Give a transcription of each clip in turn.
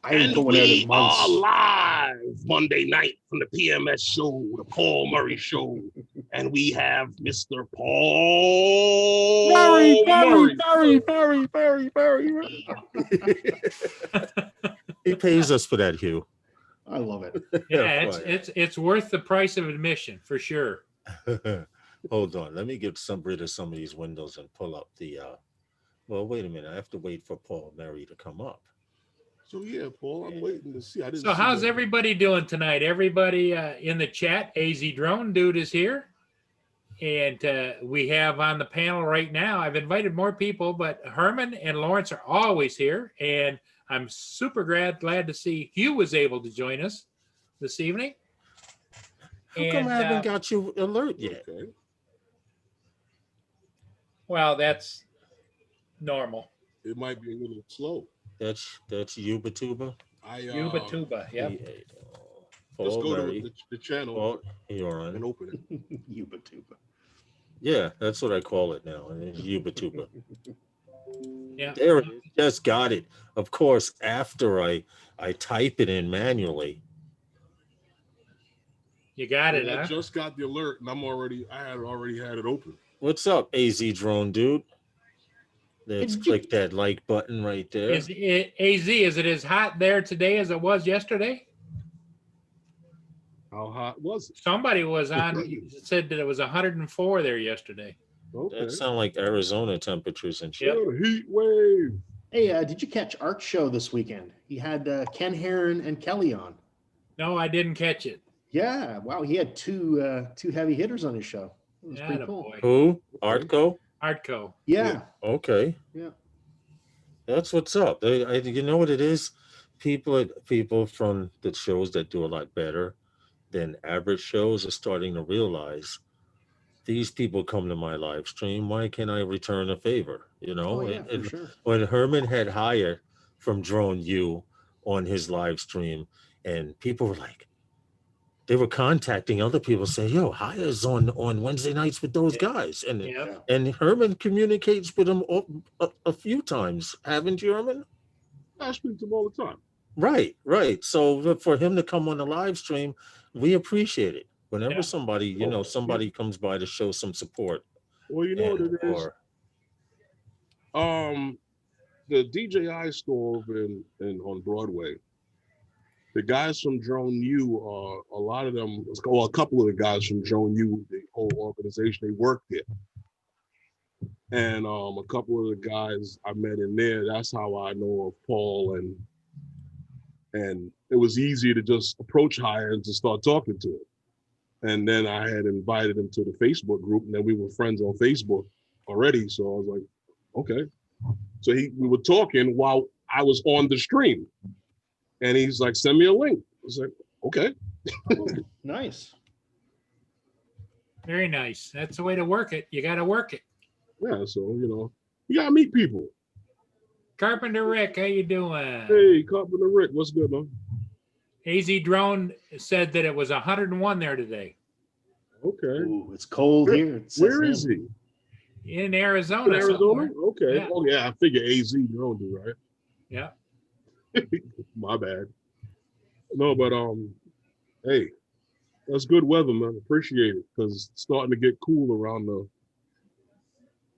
I ain't And going out we in are months. live Monday night from the PMS show, the Paul Murray show. And we have Mr. Paul Murray. He pays us for that, Hugh. I love it. Yeah, it's worth the price of admission for sure. Hold on. Let me get rid of some of these windows and pull up the well, wait a minute. I have to wait for Paul Murray to come up. So yeah, Paul, I'm waiting to see. I didn't. So see how's that. everybody doing tonight? Everybody in the chat, AZ Drone Dude is here. And we have on the panel right now, I've invited more people, but Herman and Lawrence are always here. And I'm super glad to see Hugh was able to join us this evening. How come I haven't got you alert yet? Okay. Well, that's normal. It might be a little slow. That's Yuba Tuba. Yuba Tuba, yep. Let's Paul go Murray. to the channel Paul, you're and on. open it. Yuba Tuba. Yeah, that's what I call it now. Yuba Tuba. Yeah. There it is. Just got it. Of course, after I type it in manually. You got it, I huh? just got the alert, and I had already had it open. What's up, AZ Drone Dude? Let's click that like button right there. Is it, AZ, is it as hot there today as it was yesterday? How hot was it? Somebody was on, said that it was 104 there yesterday. Okay. That sound like Arizona temperatures and shit. Yep. Yeah, heat wave. Hey, did you catch Art's show this weekend? He had Ken Heron and Kelly on. No, I didn't catch it. Yeah, wow, he had two heavy hitters on his show. It was pretty cool. Boy. Who? Artco? Artco. Yeah. Okay. Yeah. That's what's up. You know what it is? People from the shows that do a lot better than average shows are starting to realize these people come to my live stream. Why can't I return a favor? You know, Oh, yeah, for sure. When Herman had Hire from Drone U on his live stream, and people were like, they were contacting other people saying, yo, Hire's on Wednesday nights with those guys. And Herman communicates with them a few times. Haven't you, Herman? I speak to him all the time. Right. So for him to come on the live stream, we appreciate it. Whenever somebody comes by to show some support. Well, you know what it is. The DJI store over in on Broadway. The guys from Drone U, a lot of them, well, a couple of the guys from Drone U, the whole organization, they work there. And a couple of the guys I met in there, that's how I know of Paul, and it was easy to just approach Hire and to start talking to him. And then I had invited him to the Facebook group, and then we were friends on Facebook already. So I was like, okay. So we were talking while I was on the stream. And he's like, send me a link. I was like, okay. Nice. Very nice. That's the way to work it. You got to work it. Yeah, so, you got to meet people. Carpenter Rick, how you doing? Hey, Carpenter Rick, what's good, man? AZ Drone said that it was 101 there today. Okay. Ooh, it's cold here. Where is he? In Arizona. In Arizona? Somewhere. Okay. Yeah. Oh, yeah, I figure AZ Drone do, right? Yeah. My bad. No, but hey, that's good weather, man. Appreciate it, because it's starting to get cool around the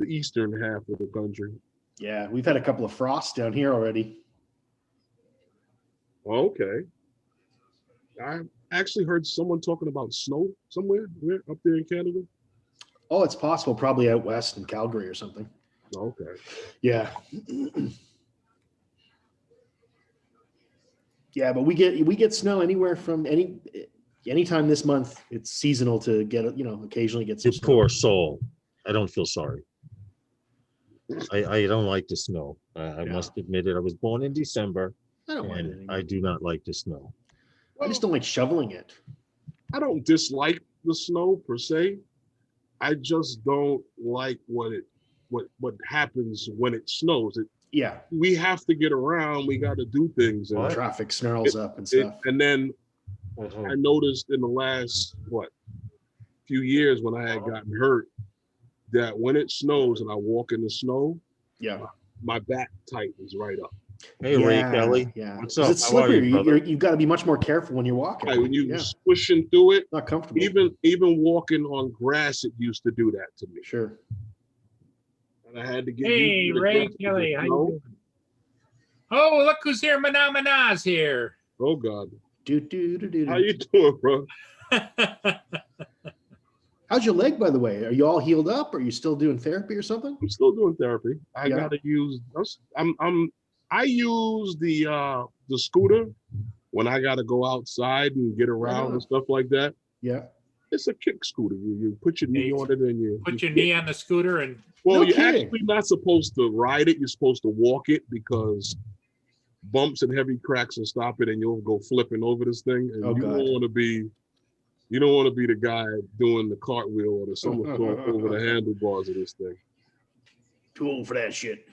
eastern half of the country. Yeah, we've had a couple of frosts down here already. Okay. I actually heard someone talking about snow somewhere. Where? Up there in Canada? Oh, it's possible, probably out west in Calgary or something. Okay. Yeah. Yeah, but we get snow anywhere from anytime this month. It's seasonal to get, occasionally get some You snow. poor soul. I don't feel sorry. I don't like the snow. I must admit it. I was born in December, I don't mind it and anymore. I do not like the snow. I just don't like shoveling it. I don't dislike the snow per se. I just don't like what happens when it snows. Yeah. We have to get around. We got to do things. And traffic snarls up and stuff. And then I noticed in the last few years when I had gotten hurt that when it snows and I walk in the snow, yeah, my back tightens right up. Hey, Ray Kelly. Yeah. What's 'Cause up? it's How are slippery. you, brother? You've got to be much more careful when you're walking. Right, when you Yeah. squishing through it, Not comfortable. even walking on grass, it used to do that to me. Sure. And I had to get Hey, used to the Ray grass. Kelly, how you No. doing? Oh, look who's here. Manamana's here. Oh God. Do, do, do, do, How do. you doing, bro? How's your leg, by the way? Are you all healed up? Are you still doing therapy or something? I'm still doing therapy. I Yeah. gotta use I use the scooter when I gotta go outside and get around on. and stuff like that. Yeah. It's a kick scooter. You put your knee on it and you Put you your kick. knee on the scooter and Well, No you're kidding. actually not supposed to ride it. You're supposed to walk it because bumps and heavy cracks will stop it and you'll go flipping over this thing. And Oh, you God. don't want to be the guy doing the cartwheel or the somersault over the handlebars of this thing. Too old for that shit.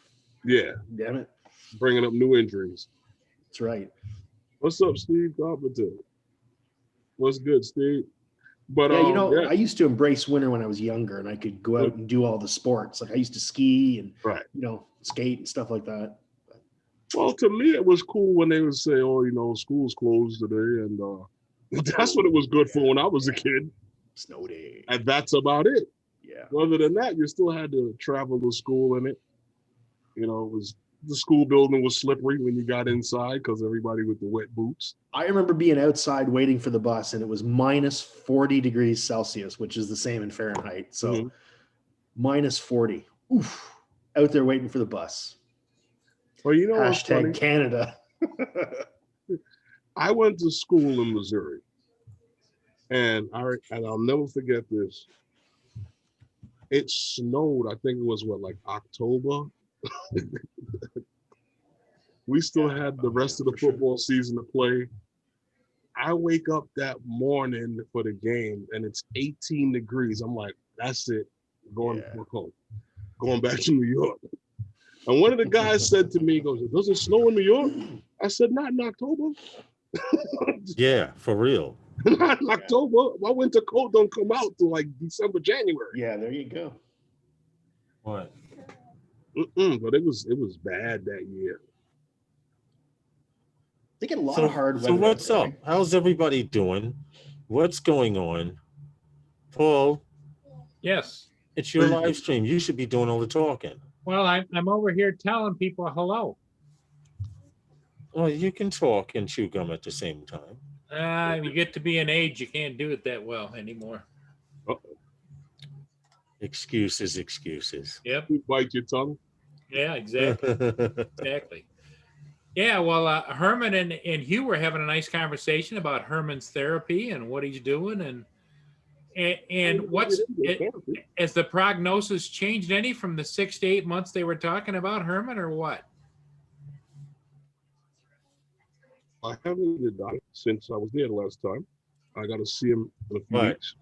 Yeah, Damn it. bringing up new injuries. That's right. What's up, Steve Carpenter? What's good, Steve? But Yeah, I used to embrace winter when I was younger and I could go out and do all the sports. Like I used to ski and, right. Skate and stuff like that. Well, to me, it was cool when they would say, "Oh, school's closed today," and that's what it was good for when I was a kid. Snow day. And that's about it. Yeah. Other than that, you still had to travel to school in it. The school building was slippery when you got inside because everybody with the wet boots. I remember being outside waiting for the bus and it was minus 40 degrees Celsius, which is the same in Fahrenheit. So minus 40. Oof. Out there waiting for the bus. Well, you know what's funny? Hashtag Canada. I went to school in Missouri, and I'll never forget this. It snowed. I think it was October. We still had the rest of the football season to play. I wake up that morning for the game, and it's 18 degrees. I'm like, that's it. Going back home. Going back to New York. And one of the guys said to me, he goes, "Does it snow in New York?" I said, "Not in October." Yeah, for real. Not in October. My winter coat don't come out till December, January. Yeah, there you go. What? But it was bad that year. They get a lot of hard weather. So what's out there, up? How's everybody doing? What's going on? Paul, yes. it's your live stream. You should be doing all the talking. Well, I'm over here telling people hello. Well, you can talk and chew gum at the same time. You get to be an age, you can't do it that well anymore. Excuses. Yep. You bite your tongue. Yeah, exactly. Exactly. Yeah, well, Herman and Hugh were having a nice conversation about Herman's therapy and what he's doing and has the prognosis changed any from the 6 to 8 months they were talking about, Herman, or what? I haven't did that since I was there the last time. I got to see him in a few weeks.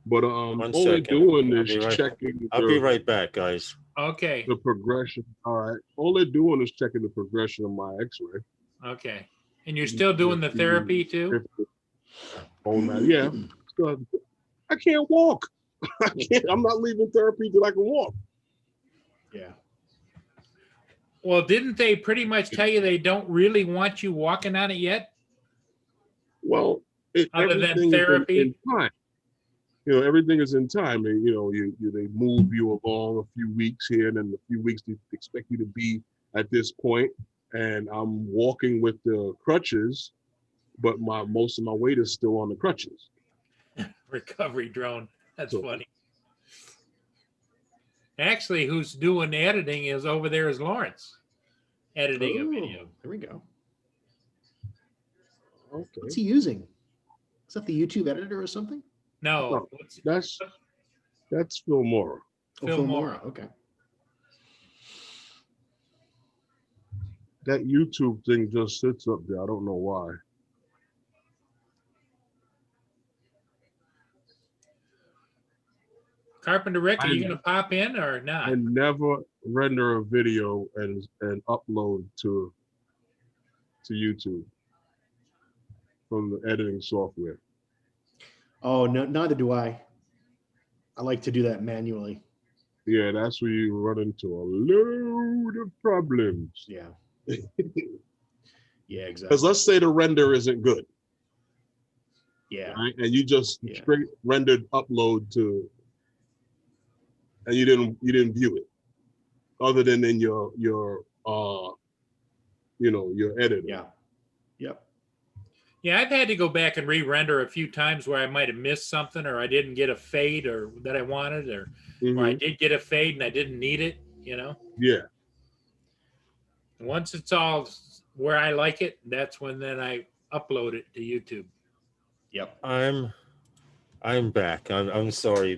But all they're doing is checking. I'll be right back, guys. Okay. The progression. All right. All they're doing is checking the progression of my X-ray. Okay. And you're still doing the therapy too? Oh man, yeah. I can't walk. I'm not leaving therapy till I can walk. Yeah. Well, didn't they pretty much tell you they don't really want you walking on it yet? Well, other than therapy, in time. Everything is in time. And, they move you along a few weeks here, and then a few weeks they expect you to be at this point. And I'm walking with the crutches, but most of my weight is still on the crutches. Recovery drone. That's funny. Actually, who's doing the editing is over there is Lawrence, editing a video. There we go. Okay. What's he using? Is that the YouTube editor or something? No. That's Filmora. Filmora. Okay. That YouTube thing just sits up there. I don't know why. Carpenter Rick, are you going to pop in or not? I never render a video and upload to YouTube from the editing software. Oh, no, neither do I. I like to do that manually. Yeah, that's where you run into a load of problems. Yeah. Yeah, exactly. Because let's say the render isn't good, Yeah. right? And you just straight rendered upload to, and you didn't view it, other than in your your editor. Yeah. Yep. Yeah, I've had to go back and re-render a few times where I might have missed something, or I didn't get a fade or that I wanted, or I did get a fade and I didn't need it, Yeah. Once it's all where I like it, that's when then I upload it to YouTube. Yep. I'm back. I'm sorry.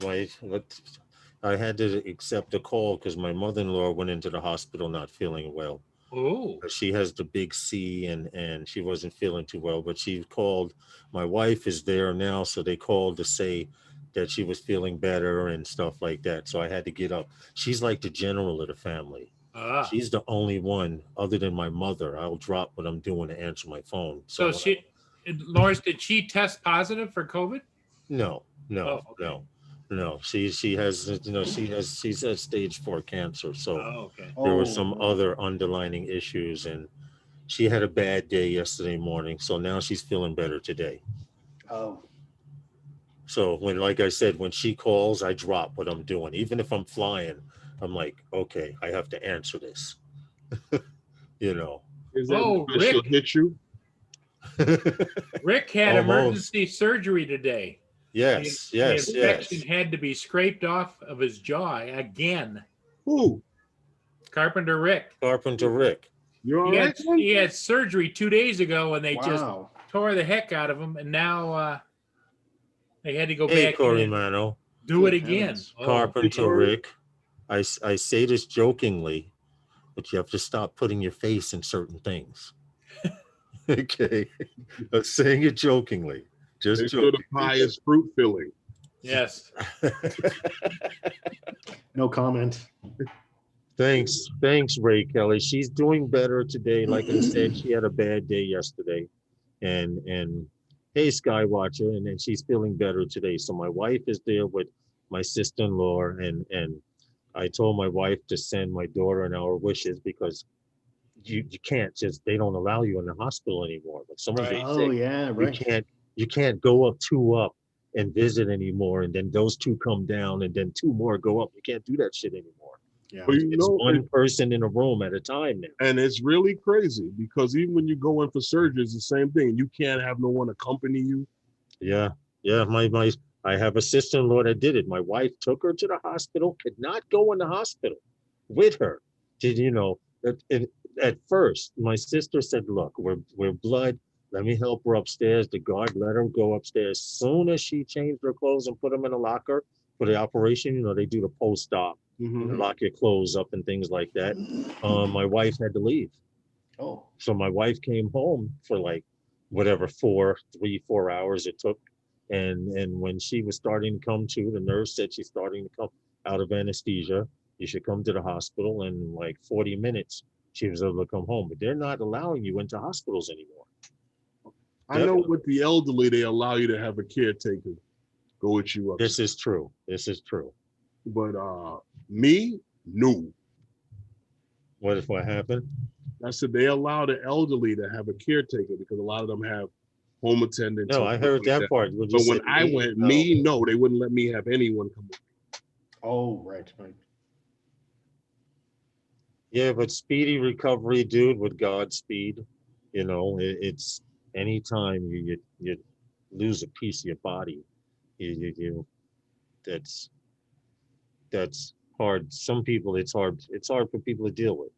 I had to accept a call because my mother-in-law went into the hospital not feeling well. Oh. She has the big C and she wasn't feeling too well, but she called. My wife is there now, so they called to say that she was feeling better and stuff like that. So I had to get up. She's like the general of the family. She's the only one other than my mother. I'll drop what I'm doing to answer my phone. So Lawrence, did she test positive for COVID? No. Oh, okay. No. She has she's at stage 4 cancer. So okay. there were some other underlying issues, and she had a bad day yesterday morning. So now she's feeling better today. Oh. So like I said, when she calls, I drop what I'm doing. Even if I'm flying, I'm like, okay, I have to answer this. Is that because she'll hit you? Rick had emergency surgery today. Yes. The infection had to be scraped off of his jaw again. Who? Carpenter Rick. You're all right? He had surgery 2 days ago, and they just tore the heck out of him, and now they had to go back Corey and Mano. do it again. Carpenter Rick. I say this jokingly, but you have to stop putting your face in certain things. Okay. I'm saying it jokingly. Just joking. The pie is fruit filling. Yes. No comment. Thanks, Ray Kelly. She's doing better today. Like I said, she had a bad day yesterday. And hey, Skywatcher, and then she's feeling better today. So my wife is there with my sister-in-law, and I told my wife to send my daughter and our wishes because you can't they don't allow you in the hospital anymore. But someone you can't go up 2 up and visit anymore, and then those 2 come down, and then 2 more go up. You can't do that shit anymore. Yeah, but it's one person in a room at a time now. And it's really crazy because even when you go in for surgery, it's the same thing. You can't have no one accompany you. Yeah. I have a sister-in-law that did it. My wife took her to the hospital, could not go in the hospital with her. At first, my sister said, look, we're blood. Let me help her upstairs. The guard let her go upstairs. Soon as she changed her clothes and put them in a locker for the operation, they do the post-op, lock your clothes up and things like that. My wife had to leave. Oh. So my wife came home for like whatever 4 hours it took. And when she was starting to come to, the nurse said she's starting to come out of anesthesia. You should come to the hospital. And in like 40 minutes, she was able to come home. But they're not allowing you into hospitals anymore. I know with the elderly, they allow you to have a caretaker go with you up. This is true. But me, no. What happened? I said they allow the elderly to have a caretaker because a lot of them have home attendants. No, I heard that part. But when I went, no, they wouldn't let me have anyone come with me. Oh, right. Yeah, but speedy recovery, dude, with Godspeed. It's anytime you lose a piece of your body, that's hard. Some people it's hard for people to deal with.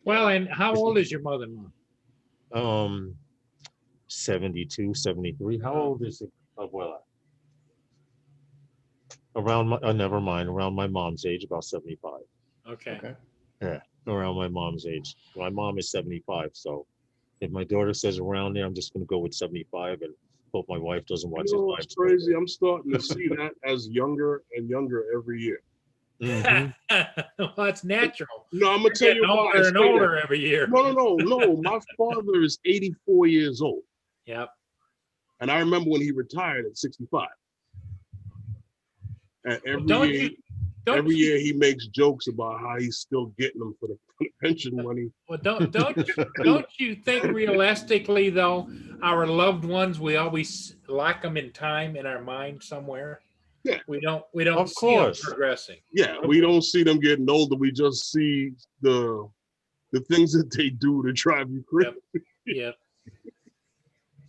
Well, and how old is your mother-in-law? 72, 73. How old is Abuela? Never mind, around my mom's age, about 75. Okay. Yeah, around my mom's age. My mom is 75, so if my daughter says around there, I'm just going to go with 75 and hope my wife doesn't watch it. It's crazy. I'm starting to see that as younger and younger every year. Well, it's natural. No, I'm going to tell you why. Older and older every year. No. My father is 84 years old. Yep. And I remember when he retired at 65. And every year, every year he makes jokes about how he's still getting them for the pension money. Well, don't you think realistically though, our loved ones, we always lock them in time in our mind somewhere. Yeah. We don't Of see them course. progressing. Yeah, we don't see them getting older. We just see the things that they do to drive you crazy. Yeah.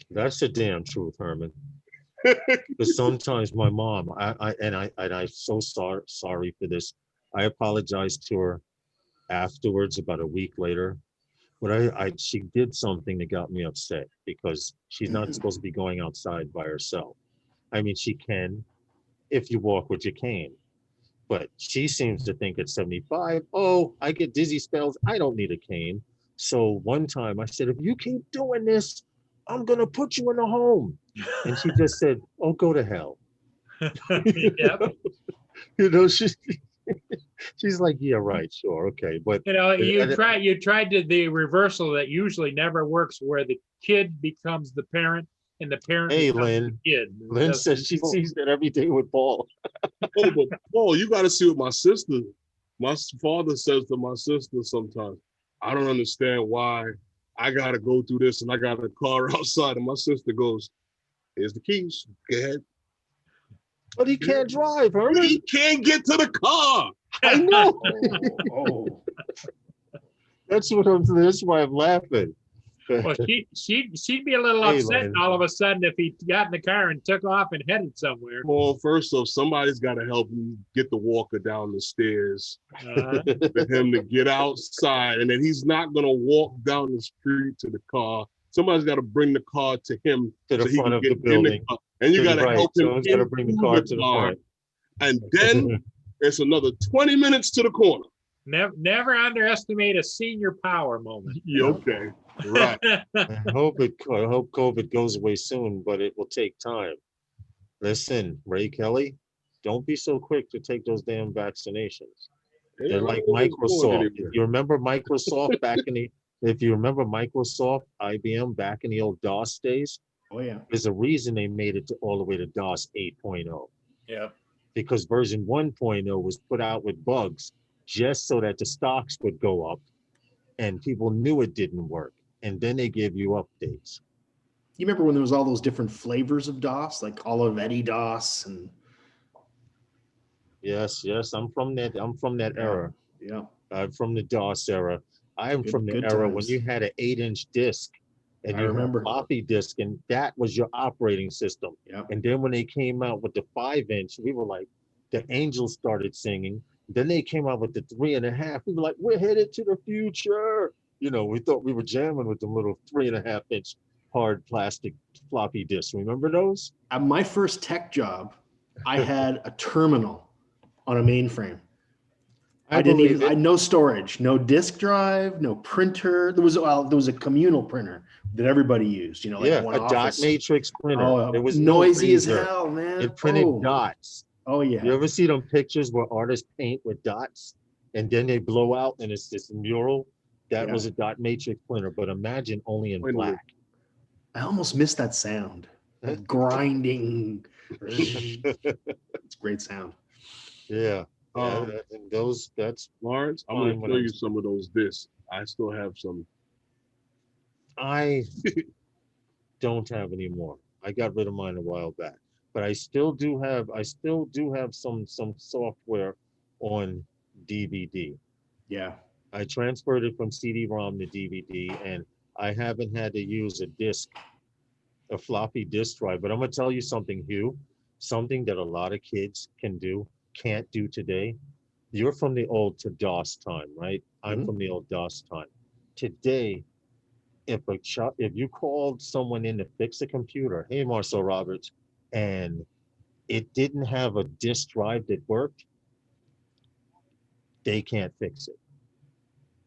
That's the damn truth, Herman. Because sometimes my mom, I'm so sorry for this. I apologized to her afterwards, about a week later. But she did something that got me upset because she's not supposed to be going outside by herself. I mean, she can if you walk with your cane. But she seems to think at 75, oh, I get dizzy spells. I don't need a cane. So one time I said, if you keep doing this, I'm going to put you in a home. And she just said, oh, go to hell. Yep. You know, she's like, yeah, right, sure, okay. But You know, you tried the reversal that usually never works, where the kid becomes the parent and the parent Hey, becomes Lynn. the kid. Lynn says she sees that every day with Paul. Oh, but Paul, you got to see what my sister. My father says to my sister sometimes, I don't understand why I got to go through this and I got a car outside. And my sister goes, here's the keys. Go ahead. But he can't drive, Herman. He can't get to the car. I know. Oh. That's why I'm laughing. Well, she'd be a little Hey, upset Lynn. all of a sudden if he got in the car and took off and headed somewhere. Well, first off, somebody's got to help him get the walker down the stairs Uh-huh. for him to get outside. And then he's not going to walk down the street to the car. Somebody's got to bring the car to him To the so he front can of get the in building. car. And you got to help him. Someone's got to bring the car to the front. And then it's another 20 minutes to the corner. Never underestimate a senior power moment. Yeah, okay. Right. I hope COVID goes away soon, but it will take time. Listen, Ray Kelly, don't be so quick to take those damn vaccinations. They're like Microsoft. If you remember Microsoft IBM back in the old DOS days, Oh yeah. there's a reason they made it all the way to DOS 8.0. Yeah. Because version 1.0 was put out with bugs just so that the stocks would go up and people knew it didn't work. And then they give you updates. You remember when there was all those different flavors of DOS, like Olivetti DOS and Yes, I'm from that era. yeah. I'm from the DOS era. I'm from the Good era when times. you had an 8-inch disc and I you had remember. a floppy disk, and that was your operating system. Yeah. And then when they came out with the 5-inch, we were like, the angels started singing. Then they came out with the 3.5. We were like, we're headed to the future. You know, we thought we were jamming with the little 3.5-inch hard plastic floppy disks. Remember those? At my first tech job, I had a terminal on a mainframe. I had no storage, no disk drive, no printer. There was a communal printer that everybody used, you know, like one a office. dot matrix printer. Oh, It was noisy as freezer. hell, man. It printed Oh. dots. Oh yeah. You ever see them pictures where artists paint with dots and then they blow out and it's this mural? That Yeah. was a dot matrix printer, but imagine only in black. I almost missed that sound. That grinding. It's great sound. Yeah. Um, And that's Lawrence, I'm Fine, going to when show I- you some of those discs. I still have some. I don't have any more. I got rid of mine a while back, but I still do have some software on DVD. Yeah. I transferred it from CD-ROM to DVD, and I haven't had to use a floppy disk drive. But I'm gonna tell you something, Hugh, something that a lot of kids can't do today. You're from the old to DOS time, right? I'm Mhm. from the old DOS time. Today, if you called someone in to fix a computer, hey Marcel Roberts, and it didn't have a disk drive that worked, they can't fix it.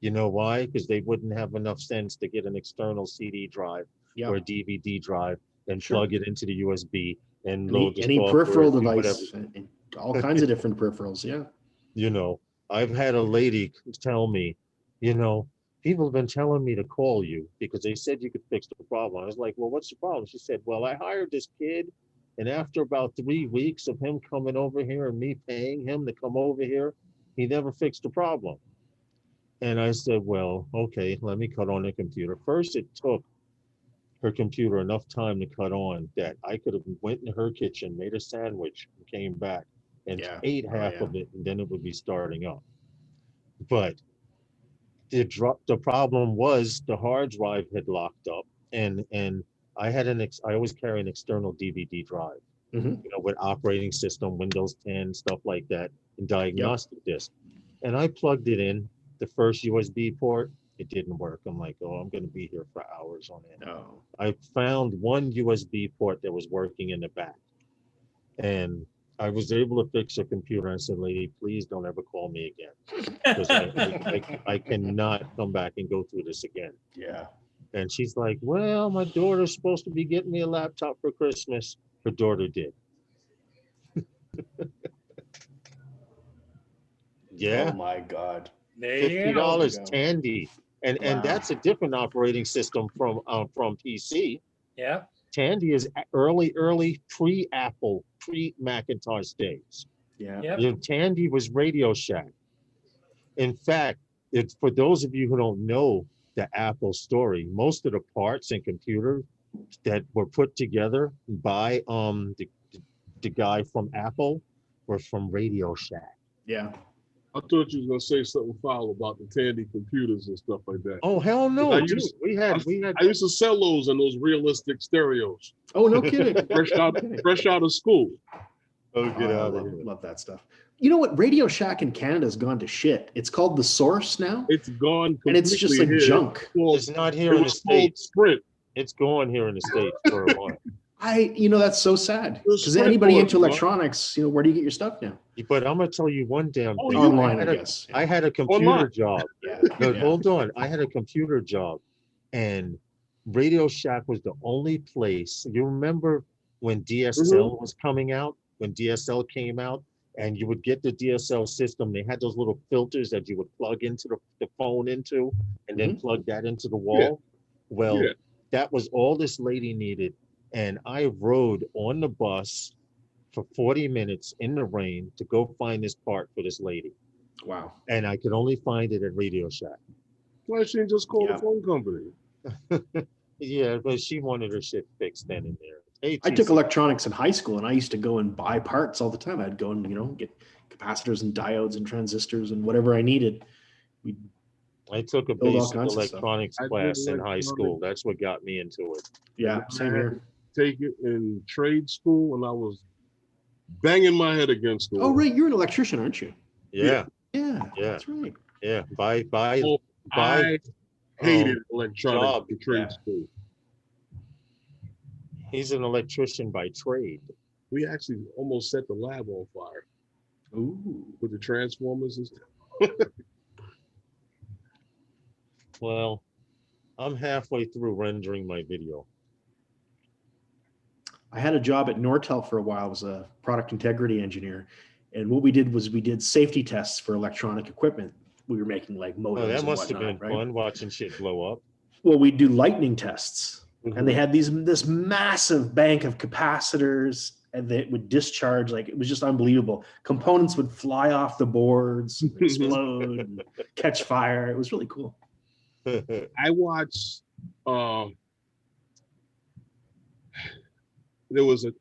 You know why? Because they wouldn't have enough sense to get an external CD drive Yeah. or a DVD drive and Sure. plug it into the USB and load the Any software, peripheral do device, whatever. and all kinds of different peripherals. Yeah. You know, I've had a lady tell me, you know, people have been telling me to call you because they said you could fix the problem. I was like, well, what's the problem? She said, well, I hired this kid And after about 3 weeks of him coming over here and me paying him to come over here, he never fixed the problem. And I said, well, okay, let me cut on the computer. First, it took her computer enough time to cut on that I could have went in her kitchen, made a sandwich, and came back and ate half of it, and then it would be starting up. But the problem was the hard drive had locked up, and I had I always carry an external DVD drive, with operating system, Windows 10, stuff like that, and diagnostic disc. And I plugged it in, the first USB port, it didn't work. I'm like, oh, I'm going to be here for hours on end. Oh. I found one USB port that was working in the back, and I was able to fix her computer. I said, lady, please don't ever call me again, because I cannot come back and go through this again. Yeah. And she's like, well, my daughter's supposed to be getting me a laptop for Christmas. Her daughter did. Yeah. Oh my God. $50 Tandy. And that's a different operating system from PC. Yeah. Tandy is early pre-Apple, pre-Macintosh days. Yeah. Yep. Tandy was Radio Shack. In fact, it's for those of you who don't know the Apple story, most of the parts and computers that were put together by the guy from Apple were from Radio Shack. Yeah. I thought you was gonna say something foul about the Tandy computers and stuff like that. Oh hell no! I Dude, used- we had. I used to sell those in those realistic stereos. Oh, no kidding. Fresh out of school. Oh, I love that stuff. You know what? Radio Shack in Canada has gone to shit. It's called The Source now. It's gone and it's just like here. junk. It's not here in the States. Sprint. It's going here in the States for a while. That's so sad. It was Because Sprint anybody for into it, bro. electronics, where do you get your stuff now? But I'm gonna tell you one damn thing. Online, I guess. I had a computer Online. job. Yeah. No, Yeah. hold on. I had a computer job, and Radio Shack was the only place. You remember when DSL was coming out? When DSL came out, and you would get the DSL system. They had those little filters that you would plug into the phone into, and then plug that into the wall. Well, that was all this lady needed, and I rode on the bus for 40 minutes in the rain to go find this part for this lady. Wow. And I could only find it at Radio Shack. Why she didn't just call the phone company? Yeah, but she wanted her shit fixed then and there. I took electronics in high school, and I used to go and buy parts all the time. I'd go and get capacitors and diodes and transistors and whatever I needed. I took a build all basic kinds of stuff. electronics I did class in high electronics. school. That's what got me into it. Yeah, same here. Take it in trade school, and I was banging my head against the wall. Oh, right. You're an electrician, aren't you? Yeah, Yeah. Yeah. That's right. yeah. I hated electronics job. in trade Yeah. school. He's an electrician by trade. We actually almost set the lab on fire Ooh. with the transformers and stuff. Well, I'm halfway through rendering my video. I had a job at Nortel for a while. I was a product integrity engineer. And what we did was we did safety tests for electronic equipment. We were making like modems Oh, that and must have whatnot, been right? fun watching shit blow up. Well, we'd do lightning tests. And they had this massive bank of capacitors and that would discharge, like it was just unbelievable. Components would fly off the boards, explode, and catch fire. It was really cool. I watched. There was a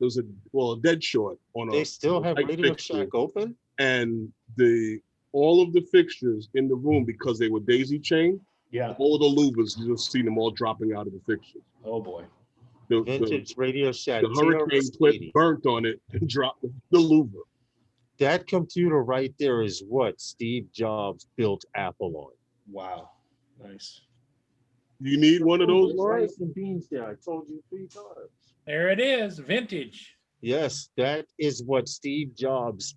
dead short on. They still have light Radio fixture, Shack open? and all of the fixtures in the room, because they were daisy chained. Yeah. All the louvers, you just see them all dropping out of the fixtures. Oh boy. The Vintage Radio Shack. hurricane clip burnt on it and dropped the louver. That computer right there is what Steve Jobs built Apple on. Wow. Nice. You need one of those, There's Lauren? rice and beans there. I told you 3 times. There it is, vintage. Yes, that is what Steve Jobs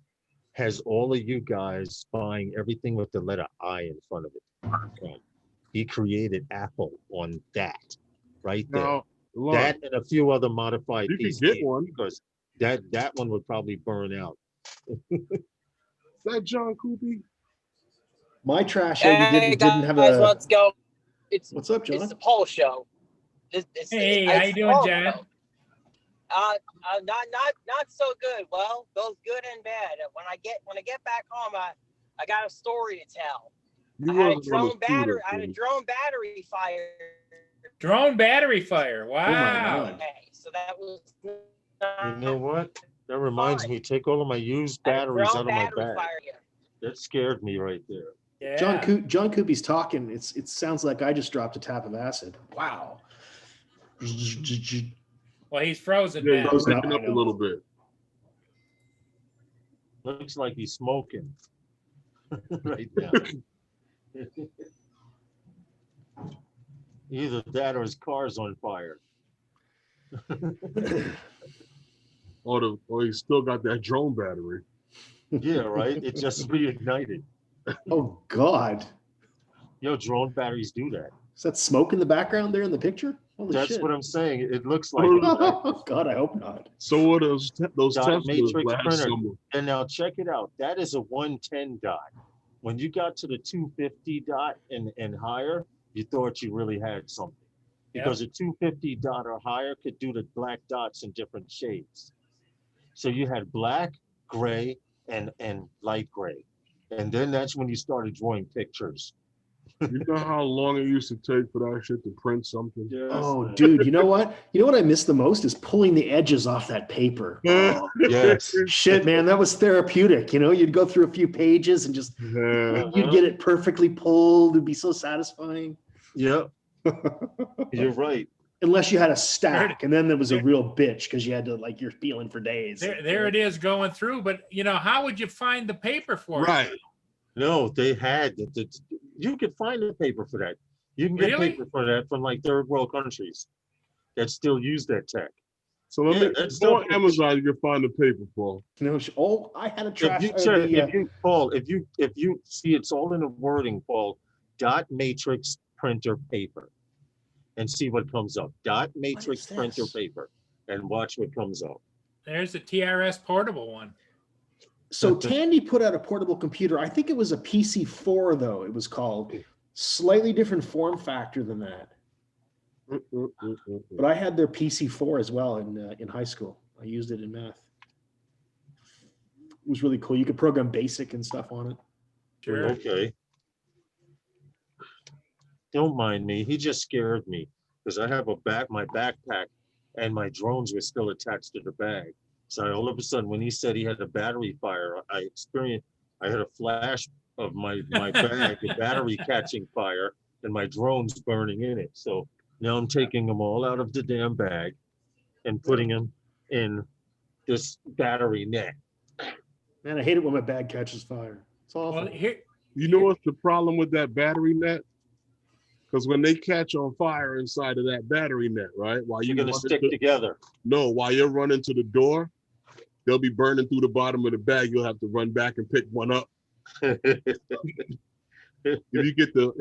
has all of you guys buying everything with the letter I in front of it. He created Apple on that right there. Now, Lauren, That and a few other modified you can PCs, get one. because that one would probably burn out. Is that John Coopy? My trash Hey didn't have guys, a. let's go. It's What's up, John? it's the Paul show. Hey, how you doing, John? Not so good. Well, both good and bad. When I get back home, I got a story to tell. You I had a wasn't on the drone battery. scooter, I had a dude. drone battery fire. Drone battery fire. Oh my Wow. God. Okay, so that was You not know what? That reminds fun. me, take all of my used I had a batteries drone out of my battery bag. fire here. That scared me right there. Yeah. John Coopy's talking. It sounds like I just dropped a tap of acid. Wow. Well, he's frozen Yeah, now. he's Frozen up, breaking I up a know. little bit. Looks like he's smoking right now. Either that or his car's on fire. Or he's still got that drone battery. Yeah, right? It just reignited. Oh God. Yo, drone batteries do that. Is that smoke in the background there in the picture? Holy That's shit. what I'm saying. It looks like Oh God, I hope not. So what those dot Teslas matrix last printer. summer? And now check it out. That is a 110 dot. When you got to the 250 dot and higher, you thought you really had something. Because a 250 dot or higher could do the black dots in different shades. So you had black, gray, and light gray. And then that's when you started drawing pictures. You know how long it used to take for that shit to print something? Yes, Oh, man. dude, you know what? You know what I miss the most is pulling the edges off that paper. Oh, Yes. shit, man, that was therapeutic. You know, you'd go through a few pages and just Yeah. you'd get it perfectly pulled. It'd be so satisfying. Yep. You're right. Unless you had a stack, and then there was a real bitch because you had to you're feeling for days. There it is going through. But how would you find the paper for Right. it? No, they had you could find a paper for that. You can get Really? paper for that from third world countries that still use that tech. So let Yeah, me that's go on still- Amazon. You can find the paper, Paul. No, I had a trash. If you check, if you see, it's all in the wording, Paul. Dot matrix printer paper, and see what comes up. Dot matrix is printer this? paper, and watch what comes up. There's the TRS portable one. So Tandy put out a portable computer. I think it was a PC4 though. It was called. Slightly different form factor than that. But I had their PC4 as well in high school. I used it in math. It was really cool. You could program BASIC and stuff on it. Sure. Okay. Don't mind me. He just scared me because I have my backpack, and my drones were still attached to the bag. So all of a sudden, when he said he had a battery fire, I had a flash of my bag, the battery catching fire, and my drones burning in it. So now I'm taking them all out of the damn bag and putting them in this battery net. Man, I hate it when my bag catches fire. It's awful. Well, here, You know what's the problem with that battery net? Because when they catch on fire inside of that battery net, right? While You're you gonna stick together. No, while you're running to the door, they'll be burning through the bottom of the bag. You'll have to run back and pick one up. If you get the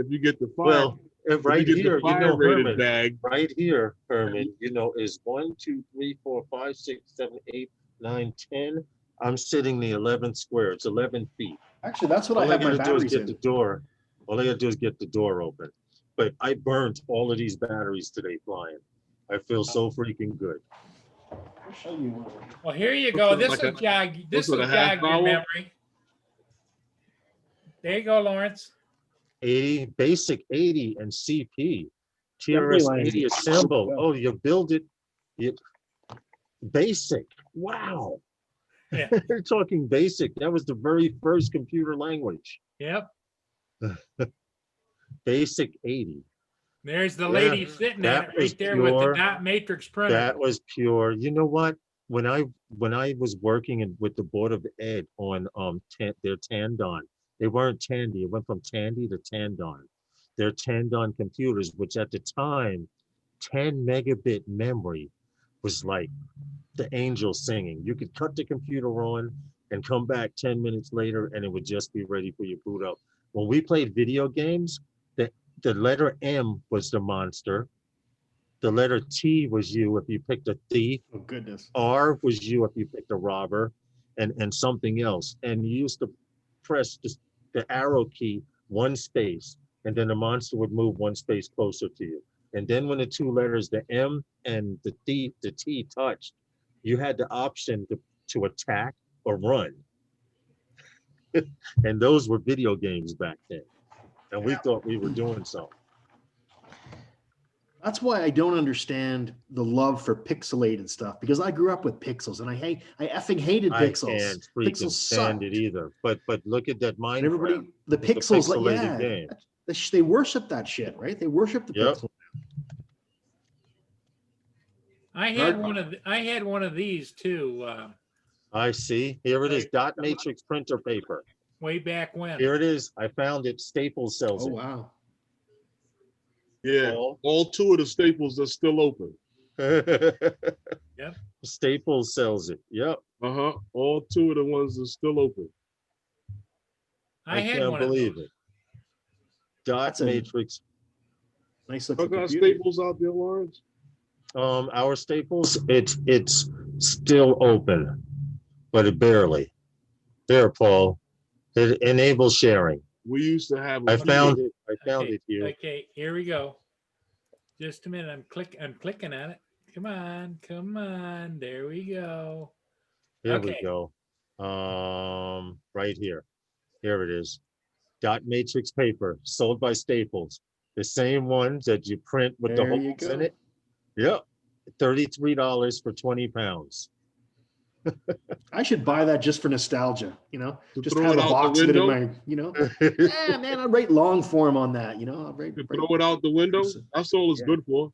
fire, Well, right you get the here, fire-rated Herman, bag. right here, Herman, is 1, 2, 3, 4, 5, 6, 7, 8, 9, 10. I'm sitting the 11th square. It's 11 feet. Actually, that's what All I have my gotta do is batteries get the in. door. All I gotta do is get the door open. But I burnt all of these batteries today flying. I feel so freaking good. I'll show you. well, here you go. This Like will a- jog. This what's it, will a half jog your hour? memory. There you go, Lawrence. 80, basic 80 and CP. Assembly TRS line. 80 assemble. Oh, you build it. Basic. Wow. Yeah. They're talking basic. That was the very first computer language. Yep. Basic 80. There's the Yeah, lady sitting that at it was right there with the pure. dot matrix printer. That was pure. You know what? When I was working with the Board of Ed on their Tandon, they weren't Tandy. It went from Tandy to Tandon. Their Tandon computers, which at the time, 10 megabit memory was like the angel singing. You could cut the computer on and come back 10 minutes later, and it would just be ready for your boot up. When we played video games, the letter M was the monster. The letter T was you if you picked a thief. Oh goodness. R was you if you picked a robber, and something else. And you used to press the arrow key one space, and then the monster would move one space closer to you. And then when the two letters, the M and the T touched, you had the option to attack or run. And those were video games back then. And we thought we were doing something. That's why I don't understand the love for pixelated stuff, because I grew up with pixels and I effing hated I pixels. can't freaking Pixels stand sucked. it either. But look at that And Minecraft. everybody, the It's a pixels, like, pixelated yeah, game. they worship that shit, right? They worship the Yep. pixel. I had one of these too, I see. Here it is. Dot matrix printer paper. way back when. Here it is. I found it. Staples sells Oh, it. wow. Yeah, Paul? all two of the Staples are still open. Yep. Staples sells it. Yep. All two of the ones are still open. I had can't one of believe those. it. Dot That's a matrix. nice I looking got computer. Staples out there, Lawrence. Our Staples, it's still open, but it barely. There, Paul. It enables sharing. We used to have. I found it. I found Okay, it here. okay, here we go. Just a minute. I'm clicking on it. Come on. There we go. Here Okay. we go. Right here. Here it is. Dot matrix paper sold by Staples. The same ones that you print with the There you holes in go. it. Yep. $33 for 20 pounds. I should buy that just for nostalgia, To just throw have it a out the box of it in window? my, yeah, man, I'll write long form on that, I'll write, To throw it out the window. That's all it's Yeah. good for.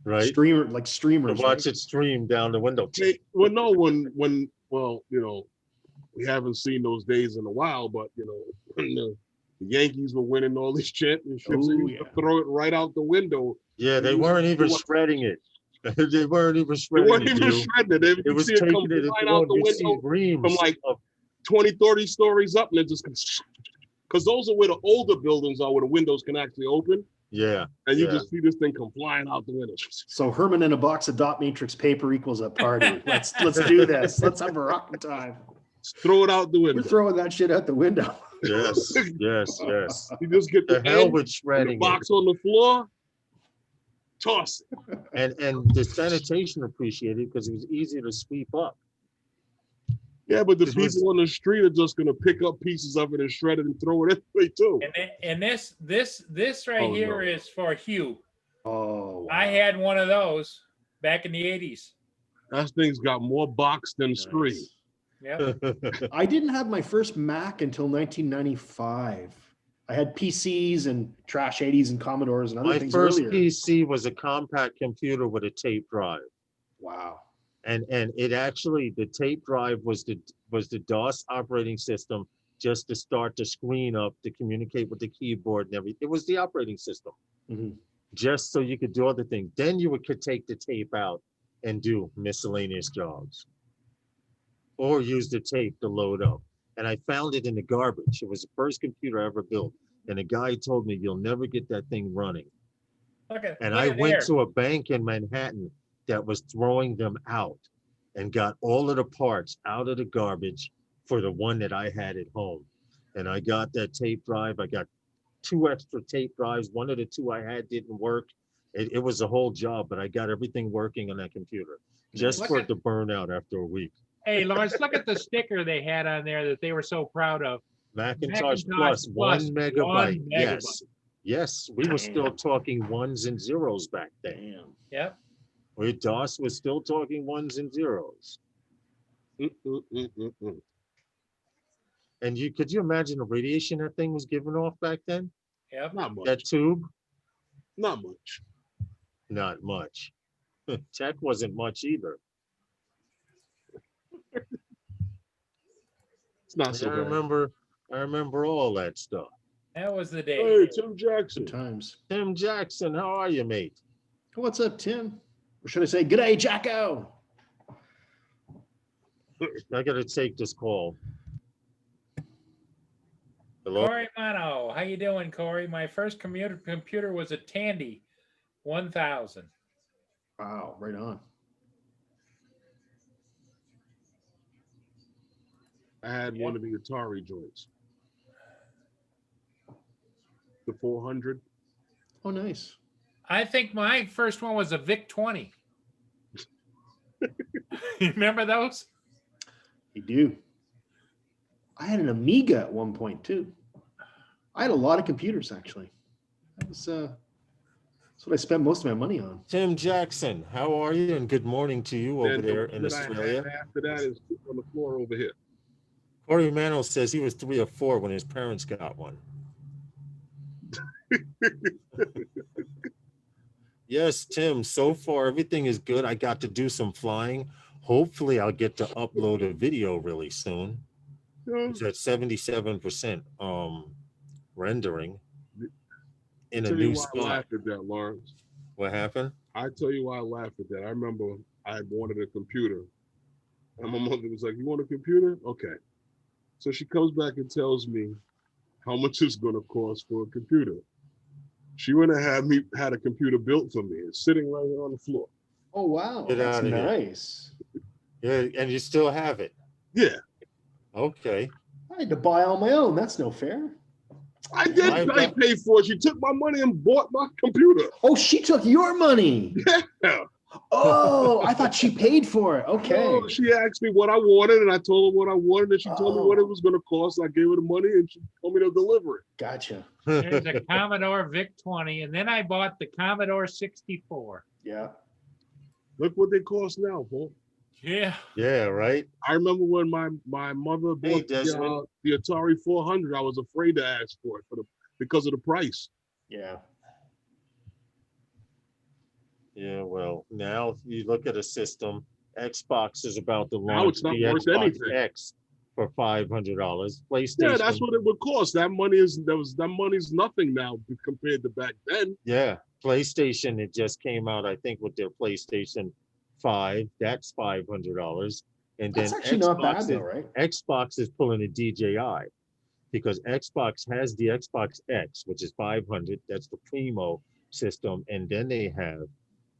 Right? streamers, To right? watch it stream down the window. Hey, well, no, when we haven't seen those days in a while, but when the Yankees were winning all this championships, Oh, they used to yeah. throw it right out the window. Yeah, they You- weren't even you- shredding it. They weren't even They shredding weren't it. even You. shredding it. It You was see it come taking it and flying out throwing. the You see window reams from like of 20, 30 stories up, and it just comes. Because those are where the older buildings are, where the windows can actually open, yeah. and you Yeah. just see this thing come flying out the window. So Herman and a box of dot matrix paper equals a party. Let's do this. Let's have a rocking time. Just throw it out the We're window. throwing that shit out the window. Yes. Yes. Yes. You just get The the hell end, with and the shredding it. box on the floor, toss it. And the sanitation appreciated because it was easy to sweep up. Yeah, but the This was- people on the street are just gonna pick up pieces of it and shred it and throw it anyway too. And this right Oh, here no. is for Hugh. Oh, wow. I had one of those back in the 80s. That thing's got more box than screen. Nice. Yep. I didn't have my first Mac until 1995. I had PCs and trash 80s and Commodores and other My things first earlier. PC was a compact computer with a tape drive. Wow. And it actually, the tape drive was the DOS operating system just to start the screen up to communicate with the keyboard and everything. It was the operating system, Mhm. just so you could do other things. Then you could take the tape out and do miscellaneous jobs, or use the tape to load up. And I found it in the garbage. It was the first computer I ever built. And a guy told me, you'll never get that thing running. And I went to a bank in Manhattan that was throwing them out and got all of the parts out of the garbage for the one that I had at home. And I got that tape drive. I got 2 extra tape drives. One of the 2 I had didn't work. It was a whole job, but I got everything working on that computer just Look for at- it to burn out after a week. Hey, Lawrence, look at the sticker they had on there that they were so proud of. Macintosh Macintosh Plus, 1 Plus, megabyte. 1 Yes. Yes, we were still Damn. talking ones and zeros back then. Damn. Yep. DOS was still talking ones and zeros. And could you imagine the radiation that thing was giving off back then? Yep. Not much. That tube? Not much. Not much. Tech wasn't much either. It's not so I bad. remember all that stuff. That was the day. Hey, Tim Jackson. Good times. Tim Jackson, how are you, mate? What's up, Tim? Or should I say, good day, Jacko? I gotta take this call. Hello? Corey Mono, how you doing, Corey? My first computer was a Tandy 1000. Wow, right on. I had one of the Atari joints. The 400. Oh, nice. I think my first one was a VIC 20. Remember those? You do. I had an Amiga at one point too. I had a lot of computers actually. That was that's what I spent most of my money on. Tim Jackson, how are you? And good morning to you over Then the there one in that I had Australia. after that is on the floor over here. Corey Mano says he was 3 or 4 when his parents got one. Yes, Tim, so far everything is good. I got to do some flying. Hopefully I'll get to upload a video really soon. Yeah. It's at 77% rendering in a Tell you new why I spot. laughed at that, Lawrence. What happened? I tell you why I laughed at that. I remember I wanted a computer. And my mother was like, "You want a computer? Okay." So she comes back and tells me how much it's gonna cost for a computer. She went and had a computer built for me. It's sitting right here on the floor. Oh wow, Get that's outta here. nice. Yeah, and you still have it. Yeah. Okay. I had to buy all my own. That's no fair. I did I've pay got- for it. She took my money and bought my computer. Oh, she took your money. Yeah. Oh, I thought she paid for it. Okay. No, she asked me what I wanted, and I told her what I wanted, and she told me what it Oh. was going to cost. I gave her the money, and she told me to deliver it. Gotcha. There's a Commodore VIC-20, and then I bought the Commodore 64. Yeah. Look what they cost now, Paul. Yeah. Yeah, right. I remember when my mother Hey, bought Desmond. the Atari 400. I was afraid to ask for it because of the price. Yeah. Yeah, well, now you look at a system, Xbox is about to Now launch it's not the worth Xbox anything. X for $500. PlayStation. Yeah, that's what it would cost. That money's nothing now compared to back then. Yeah, PlayStation, it just came out, I think, with their PlayStation 5. That's $500. And then That's actually not bad Xbox though, is, right? Xbox is pulling a DJI because Xbox has the Xbox X, which is 500. That's the primo system. And then they have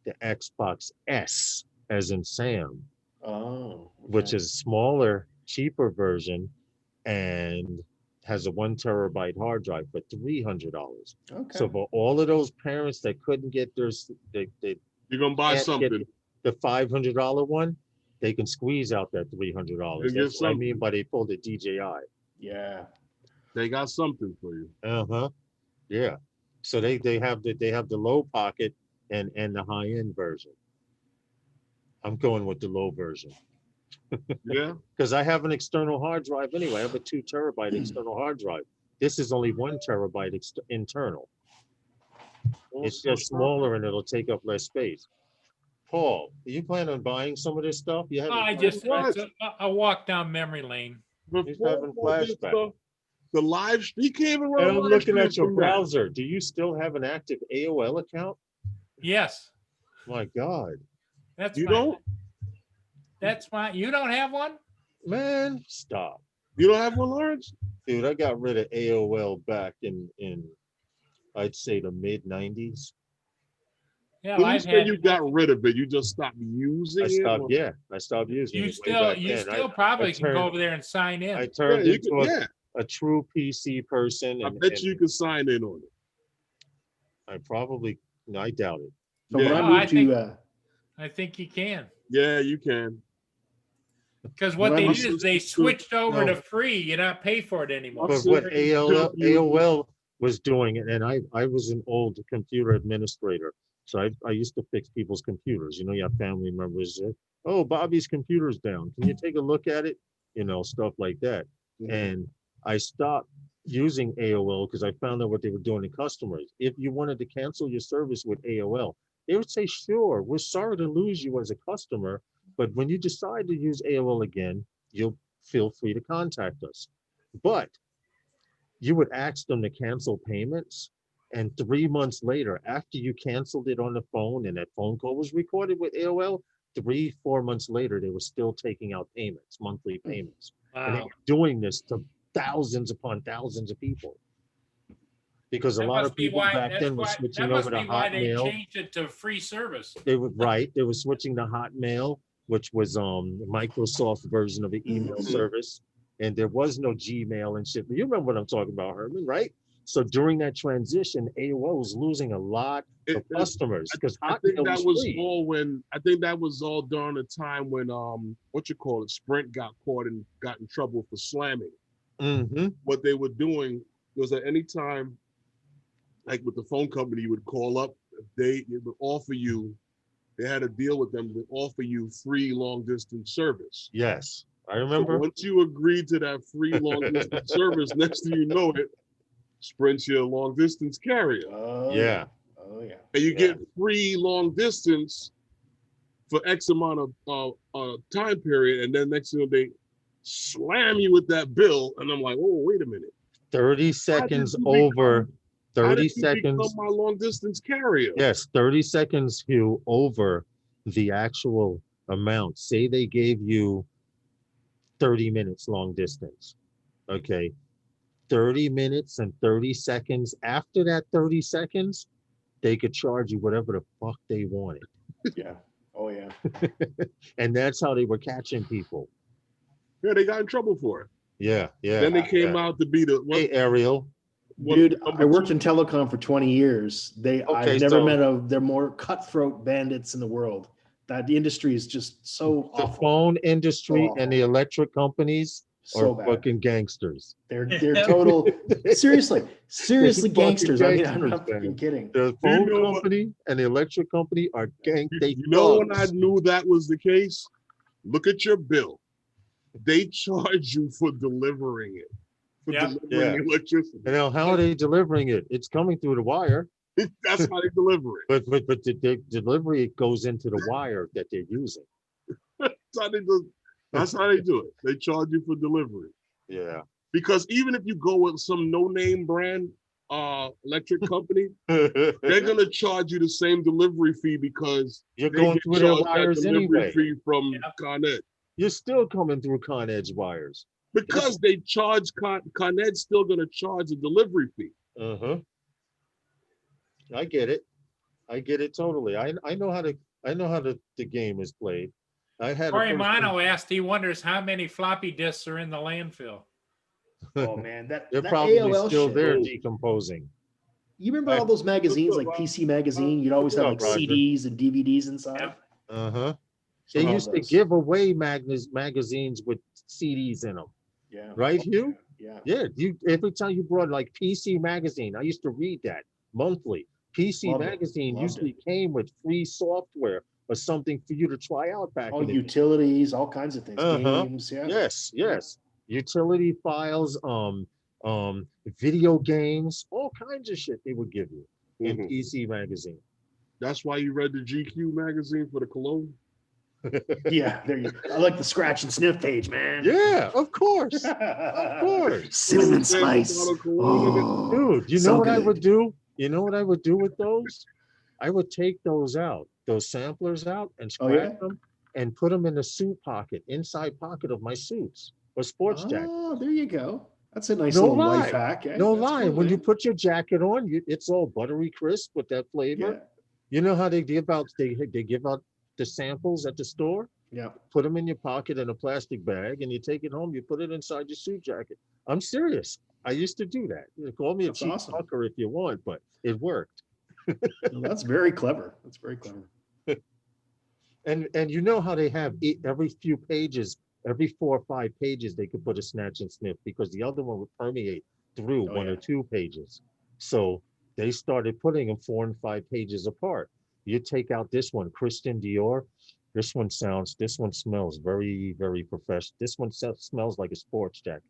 the Xbox S, as in Sam, Oh. which okay. is a smaller, cheaper version and has a 1 terabyte hard drive for $300. Okay. So for all of those parents that couldn't get their You're gonna buy Can't something. the $500 one, they can squeeze out that $300. They get That's what I mean something. by they pulled the DJI. Yeah. They got something for you. Uh-huh. Yeah. So they have the low pocket and the high end version. I'm going with the low version Yeah. because I have an external hard drive anyway. I have a 2 terabyte external hard drive. This is only 1 terabyte internal. It's just smaller and it'll take up less space. Paul, do you plan on buying some of this stuff? You haven't I tried just it yet? What? I walk down memory lane. He's having flashbacks. The live, you can't even And run. I'm live looking streams at your from that. browser. Do you still have an active AOL account? Yes, My God, that's You fine. don't? That's fine. You don't have one? man, stop. You don't have one, Lawrence? Dude, I got rid of AOL back in I'd say the mid 90s. Yeah, When you I've say had. you got rid of it, you just stopped using I it? stopped, or- yeah, I stopped using You it way still back you then. still probably can turned- go over there and sign in. I Yeah, turned you into can, yeah. a true PC person, I and, bet and you can sign in on it. I probably, no, I doubt it. So when Yeah. I No, I moved think- to I think you can. Yeah, you can. Because what Well, they my did is they switched over No. to free. You not pay for it anymore. But what AOL was doing, and I was an old computer administrator, so I used to fix people's computers. You know, you have family members. Oh, Bobby's computer's down. Can you take a look at it? You know, stuff like that. And I stopped using AOL because I found out what they were doing to customers. If you wanted to cancel your service with AOL, they would say, "Sure, we're sorry to lose you as a customer, but when you decide to use AOL again, you'll feel free to contact us." But you would ask them to cancel payments, and 3 months later, after you canceled it on the phone and that phone call was recorded with AOL, 3-4 months later, they were still taking out payments, monthly payments. And they Wow. were doing this to thousands upon thousands of people. Because a That lot must of be people why. back That's then were why. switching That must over to be why they Hotmail. changed it to free service. They were right. They were switching to Hotmail, which was Microsoft's version of the email Mhm. service. And there was no Gmail and shit. You remember what I'm talking about, Herman, right? So during that transition, AOL was losing a lot of customers because I think that was free. all when I think that was all during the time when Sprint got caught and got in trouble for slamming. Mm-hmm. What they were doing was at any time, like with the phone company, you would call up, they would offer you, they had a deal with them to offer you free long distance service. Yes, I So remember. once you agreed to that free long distance service, next thing you know it, Sprint's your long distance carrier. Oh Yeah. Oh yeah. And you Yeah. get free long distance for X amount of time period, and then next thing you know, they slam you with that bill, and I'm like, oh, wait a minute. 30 seconds over. How 30 did you become seconds. my long distance carrier? Yes, 30 seconds, Hugh, over the actual amount. Say they gave you 30 minutes long distance. Okay. 30 minutes and 30 seconds. After that 30 seconds, they could charge you whatever the fuck they wanted. Yeah. Oh yeah. And that's how they were catching people. Yeah, they got in trouble for it. Yeah, yeah. Then they came yeah. out to be the Hey, Ariel. Dude, I worked in telecom for 20 years. I've never met they're more cutthroat bandits in the world. That the industry is just so The awful. phone industry So and the electric companies So are bad. fucking gangsters. They're total seriously Fucking gangsters. I mean, I'm gangsters, not fucking man. kidding. The phone company and the electric company are gang. You know when I knew that was the case? Look at your bill. They charge you for delivering it. For delivering electricity. You know, how are they delivering it? It's coming through the wire. That's how they deliver it. But the delivery goes into the wire that they're using. That's how they do. That's how they do it. They charge you for delivery. Yeah. Because even if you go with some no-name brand electric company, they're gonna charge you the same delivery fee because you're going through their wires delivery anyway. fee from Con Ed. You're still coming through Con Ed's wires. Because they charge Con Ed's still gonna charge a delivery fee. Uh-huh. I get it. I get it totally. I know how the game is played. I had Corey Mono asked, he wonders how many floppy disks are in the landfill. Oh man, they're that probably AOL still shit. there decomposing. You remember all those magazines like PC Magazine? You'd always have like Roger. CDs and DVDs inside. Uh-huh. They used to give away magazines with CDs in them. Yeah. Right, Hugh? Yeah. Yeah. Every time you brought like PC Magazine, I used to read that monthly. PC Magazine usually came with free software or something for you to try out back in the utilities, all kinds of things, games. Yeah. Yes. Utility files, video games, all kinds of shit they would give you in PC Magazine. That's why you read the GQ magazine for the cologne? Yeah, there you go. I like the scratch and sniff page, man. Yeah, of course. Of course. Cinnamon spice. Oh, dude, you know what I would do? You know what I would do with those? I would take those out, those samplers out, and scratch them and put them in the suit pocket, inside pocket of my suits or sports jacket. Oh, there you go. That's a nice little life hack. Eh? No That's lie. cool, When you man. put your jacket on, it's all buttery crisp with that flavor. Yeah. You know how they give out the samples at the store? Yeah. Put them in your pocket in a plastic bag, and you take it home. You put it inside your suit jacket. I'm serious. I used to do that. You call me a cheap fucker if you want, but it worked. Well, that's very clever. That's very clever. And you know how they have every few pages, every 4 or 5 pages, they could put a snatch and sniff because the other one would permeate through 1 or 2 pages. So they started putting them 4 and 5 pages apart. You take out this one, Christian Dior. This one smells very, very professional. This one smells like a sports jacket.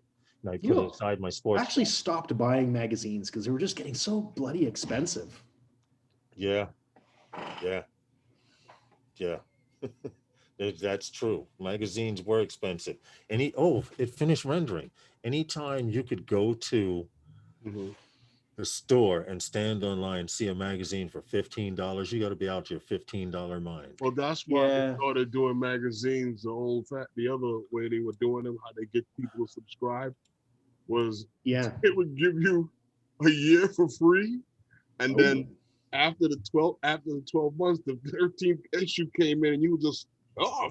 And I put it inside my sports. I actually stopped buying magazines because they were just getting so bloody expensive. Yeah. That's true. Magazines were expensive. It finished rendering. Anytime you could go to the store and stand online, see a magazine for $15, you got to be out your $15 mind. Well, that's why they started doing magazines the other way they were doing them, how they get people to subscribe was it would give you a year for free, and then after the 12 months, the 13th issue came in, and you were just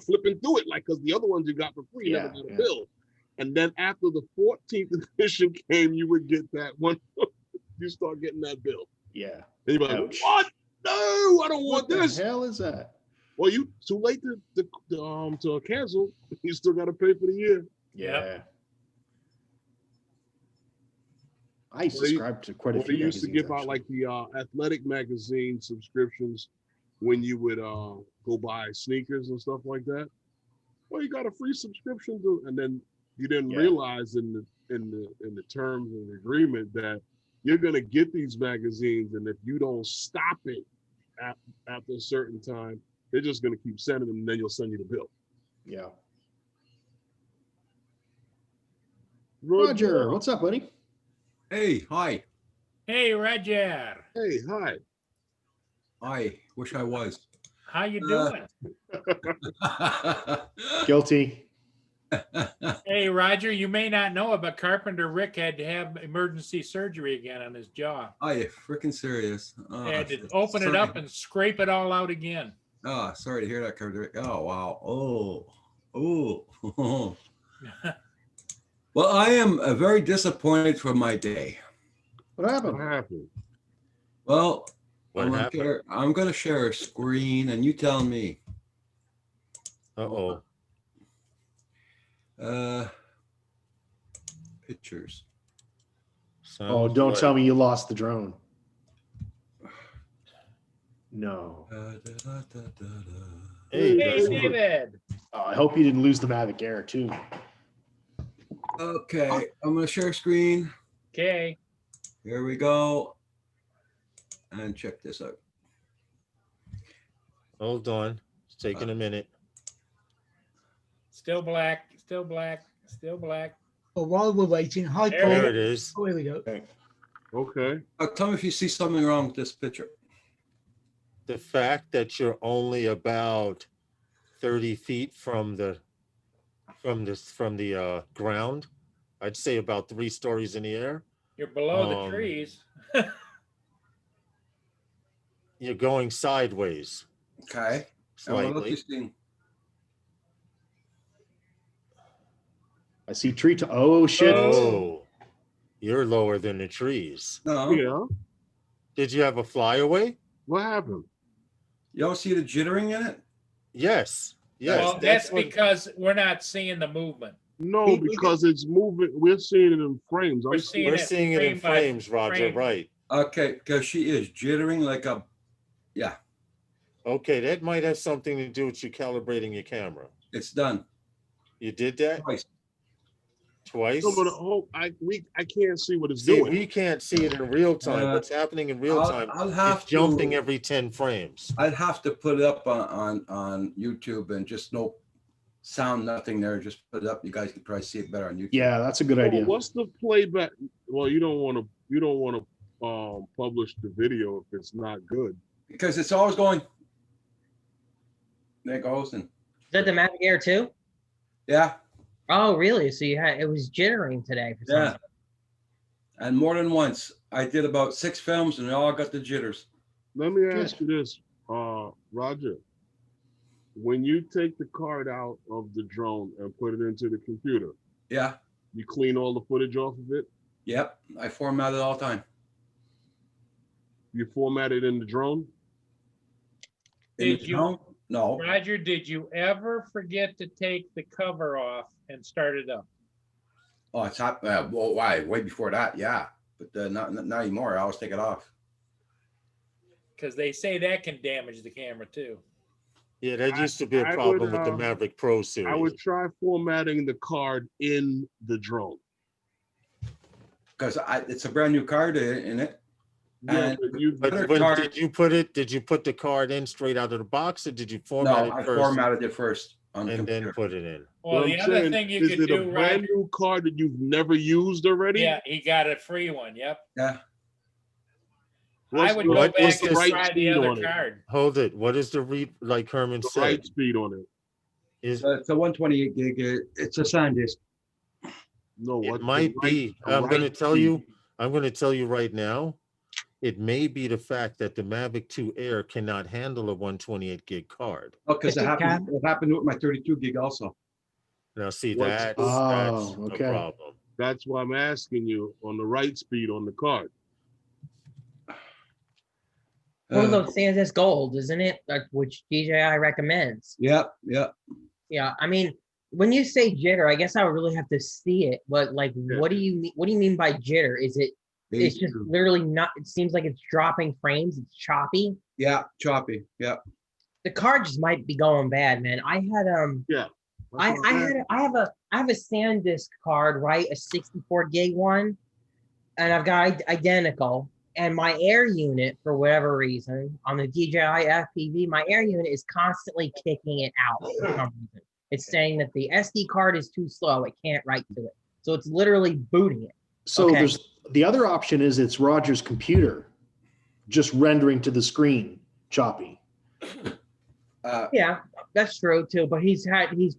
flipping through it, like, because the other ones you got for free, you never got a bill. And then after the 14th edition came, you would get that one you start getting that bill. Yeah. And you're like, Ouch. what? No, I don't want What the this. hell is that? Well, you too late to cancel. You still got to pay for the year. Yeah. I used to Well, they- subscribe to quite a Well, few they used to magazines, give out actually. like the athletic magazine subscriptions when you would go buy sneakers and stuff like that. Well, you got a free subscription to, and then you didn't Yeah. realize in the terms of the agreement that you're gonna get these magazines, and if you don't stop it after a certain time, they're just gonna keep sending them, and then you'll send you the bill. Yeah. Roger, what's up, buddy? Hey, hi. Hey, Roger. Hey, hi. I wish I was. How you doing? Guilty. Hey, Roger, you may not know it, but Carpenter Rick had to have emergency surgery again on his jaw. Are you freaking serious? Oh, Had to open it sorry. up and scrape it all out again. Oh, sorry to hear that, Carter. Oh, wow. Oh. Well, I am very disappointed for my day. What What happened? happened? Well, What happened? I'm gonna share a screen, and you tell me. Uh-oh. Pictures. Oh, don't tell me you lost the drone. No. Hey, Hey, that's good. David. Oh, I hope you didn't lose the Mavic Air, too. Okay, I'm gonna share screen. Okay. Here we go. And check this out. Hold on. It's taking a minute. Still black, still black, still black. Well, while we're waiting, hi, There Paul. There it is. Oh, here we go. Okay. Tell me if you see something wrong with this picture. The fact that you're only about 30 feet from the ground, I'd say about 3 stories in the air. You're below the Um, trees. You're going sideways Okay. And what else slightly. you seeing? I see tree. Oh, shit. Oh, you're lower than the trees. No, Yeah. Did you have a flyaway? What happened? you don't see the jittering in it? Yes. Yes. Well, that's what- because we're not seeing the movement. No, because it's moving. We're seeing it in frames. We're seeing we're it seeing it in frame by frames, Roger. frame. Right. Okay, because she is jittering like a, yeah, Okay, that might have something to do with you calibrating your camera. it's done. You did that Twice. twice. No, but I can't see what it's See, doing. we can't see it in real time. What's happening in real time? I'll have It's jumping to, every 10 frames. I'd have to put it up on YouTube and just no sound, nothing there. Just put it up. You guys can probably see it better on YouTube. Yeah, that's a good Well, idea. what's the playback? Well, you don't want to publish the video if it's not good. Because it's always going. There it goes. And Is that the Mavic Air 2? yeah, Oh, really? So you had it was jittering today for some yeah. And more than once. I did about 6 films and they all got the jitters. Let me ask you this, Roger. When you take the card out of the drone and put it into the computer, Yeah. you clean all the footage off of it. Yep. I format it all the time. You format it in the drone. In the Did you- drone? No. Roger, did you ever forget to take the cover off and start it up? Oh, it's hot. Well, why? Way before that, yeah. But not anymore. I always take it off. Because they say that can damage the camera too. Yeah, that used to be a I problem would, with the Maverick Pro series. I would try formatting the card in the drone. Because it's a brand new card in it. Yeah, And- but you, But Other when card- did you put the card in straight out of the box, or did you No, format I it first formatted it first on the and then computer. put it in? Well, what the I'm other saying, thing you is could it a do, brand Roger. new card that you've never used already? Yeah, he got a free one. Yep. Yeah. What's I would the- go what back is and this try the speed other on it? card. Hold it. What is the read? Like Herman The said, write speed on it. is It's a 128 gig. It's a SanDisk. No, it what the might write- be. the I'm going to write tell speed. you. I'm going to tell you right now. It may be the fact that the Mavic 2 Air cannot handle a 128 gig card. Oh, because Yes, it it happened. It happened with my 32 gig also. Now, see, What's- that's Oh, a okay. problem. That's why I'm asking you on the write speed on the card. One of those SanDisk Gold, isn't it? Which DJI recommends. Yep, yep. Yeah, I mean, when you say jitter, I guess I would really have to see it. But like, Yeah. what do you mean? What do you mean by jitter? Is it? It's just literally not. It seems like it's dropping frames. It's choppy. Yeah, choppy. Yeah. The card just might be going bad, man. I had Yeah. I have a SanDisk card, right? A 64 gig one, and I've got identical. And my air unit, for whatever reason, on the DJI FPV, my air unit is constantly kicking it out for some reason. It's saying that the SD card is too slow. It can't write to it. So it's literally booting it. So there's the other option is it's Roger's computer just rendering to the screen choppy. Yeah, that's true too. But he's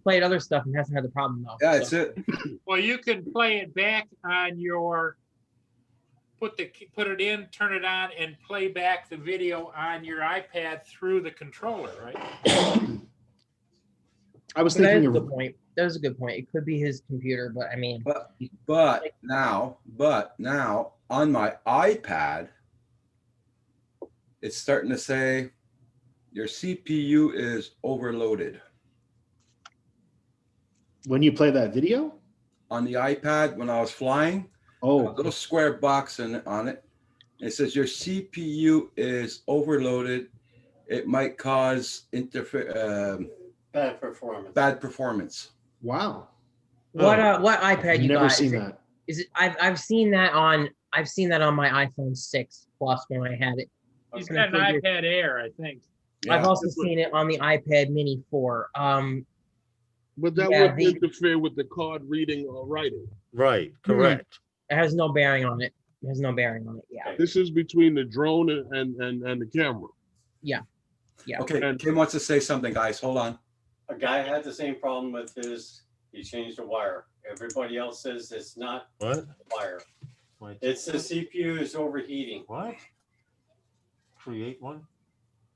played other stuff and hasn't had the problem though. Yeah, that's it. Well, you can play it back on your put it in, turn it on, and play back the video on your iPad through the controller, right? I was That thinking is a of good point. That was a good point. It could be his computer, but I mean, But now on my iPad, it's starting to say your CPU is overloaded. when you play that video. On the iPad, when I was flying, a Oh, little square box on it. It says your CPU is overloaded. It might cause Bad performance. bad performance. wow. what iPad you Never got? seen Is it, that. is it? I've seen that on my iPhone 6 Plus when I had it. He's Okay. got an iPad Air, I think. I've Yeah. also seen it on the iPad Mini 4. But that Yeah, would interfere with the card reading or writing. Right, correct. It has no bearing on it. It has no bearing on it. Yeah. This is between the drone and the camera. Yeah. Okay, And- Kim wants to say something, guys. Hold on. A guy had the same problem with his, he changed the wire. Everybody else says it's not What? the wire. Wait, It's the CPU is overheating. what? Create one?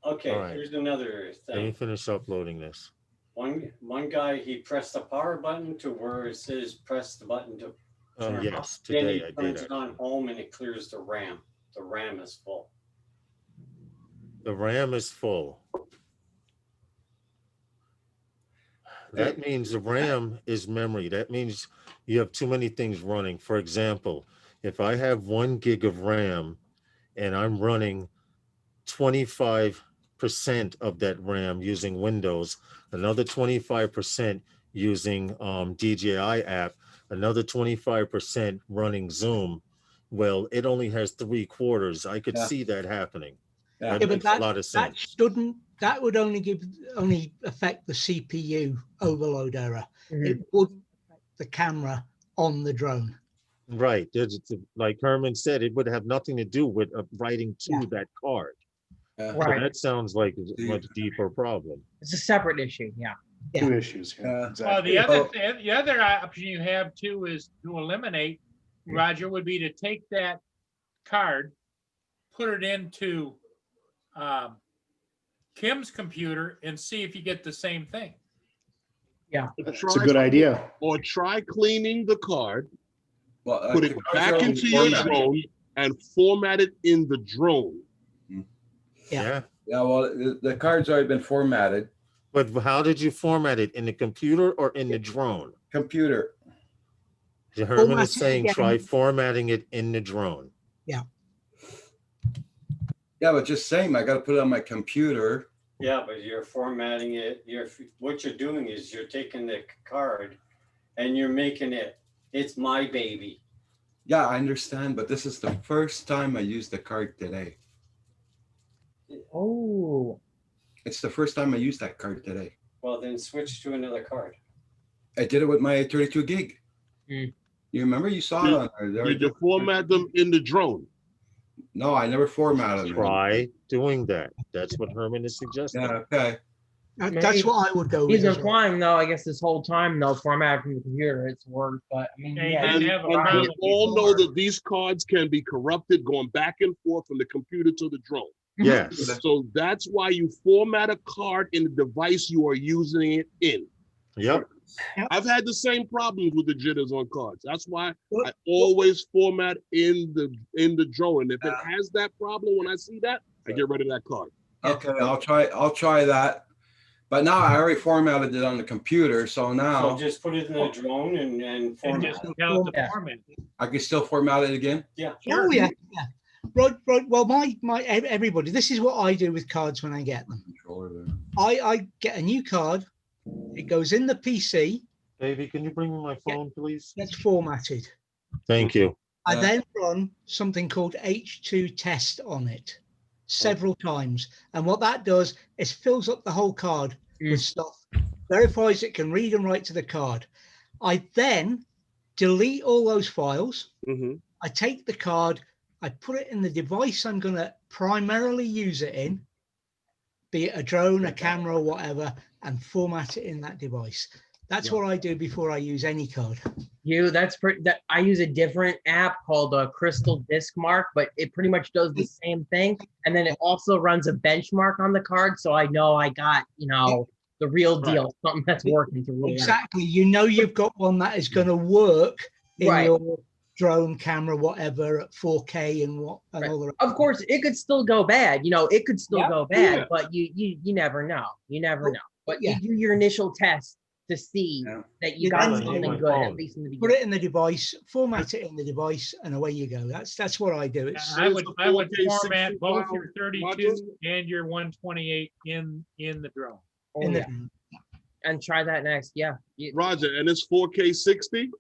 Okay, All right. here's another Let me thing. finish uploading this. One guy, he pressed the power button to where it says press the button to Oh, turn yes, off. Then today he I did turns it actually. on home and it clears the RAM. The RAM is full. The RAM is full. That means the RAM is memory. That means you have too many things running. For example, if I have 1 gig of RAM and I'm running 25% of that RAM using Windows, another 25% using DJI app, another 25% running Zoom, well, it only has 3/4. I could Yeah. see that happening. Yeah. That Yeah, but makes a lot of sense. that would only affect the CPU overload error. Mhm. It wouldn't affect the camera on the drone. Right. Like Herman said, it would have nothing to do with writing to Yeah. that card. Yeah. So Right. that sounds like a much deeper problem. It's a separate issue. Yeah. Yeah. Two issues here. Yeah. Exactly. Well, the other option you have too is to eliminate, Roger, would be to take that card, put it into Kim's computer and see if you get the same thing. That's a good idea. Or try cleaning the card, Well, put it back into your drone, and format it in the drone. Yeah. Yeah. Yeah, well, the card's already been formatted. But how did you format it? In the computer or in the drone? Computer. Herman Format is it saying again. try formatting it in the drone. Yeah, but just saying, I got to put it on my computer. Yeah, but you're formatting it. What you're doing is you're taking the card and you're making it, it's my baby. Yeah, I understand, but this is the first time I used the card today. Oh. It's the first time I used that card today. Well, then switch to another card. I did it with my 32 gig. Mm. You remember? You saw it on there. Did you format them in the drone? No, I never formatted them. Try doing that. That's what Herman is suggesting. Yeah, okay. That's what I would go He's with. as well. implying though, I guess this whole time though, formatted from the computer, it's worked. But I mean, Yeah, he yeah, didn't And, have a and problem we all know before. that these cards can be corrupted going back and forth from the computer to the drone. Yes. So that's why you format a card in the device you are using it in. Yep. I've had the same problems with the jitters on cards. That's why I always format in the drone. And if it has that problem, when I see that, and get rid of that card. Okay, I'll try that. But now I already formatted it on the computer, so So now just put it in the drone and And format just it. count the Yeah. format. I can still format it again. Yeah. Oh yeah, yeah. Right, right. Well, everybody, this is what I do with cards when I get them. Controller there. I get a new card. It goes in the PC. Davey, can you bring me my phone, please? Gets formatted. Thank you. I Yeah. then run something called H2 test on it several times. And what that does is fills up the whole card with stuff, verifies it can read and write to the card. I then delete all those files. Mm-hmm. I take the card, I put it in the device I'm going to primarily use it in, be it a drone, a camera, or whatever, and format it in that device. That's what I do before I use any card. That's pretty. That I use a different app called Crystal Disk Mark, but it pretty much does the same thing. And then it also runs a benchmark on the card, so I know I got the real deal, something that's working to really Exactly. You know you've got one that is going to work in Right. your drone, camera, whatever, at 4K and all the rest. Of course, it could still go bad. It could still Yep. go bad, Yeah. but you never know. You never know. But Yeah. you do your initial test to see Yeah. that you You got then- something my good, at phone. least in the Put beginning. it in the device, format it in the device, and away you go. That's what I do. It's I would 4K format 60 both file your 32 modules? and your 128 in the drone. Oh, in yeah. the And try that next. Yeah. Roger, and it's 4K 60.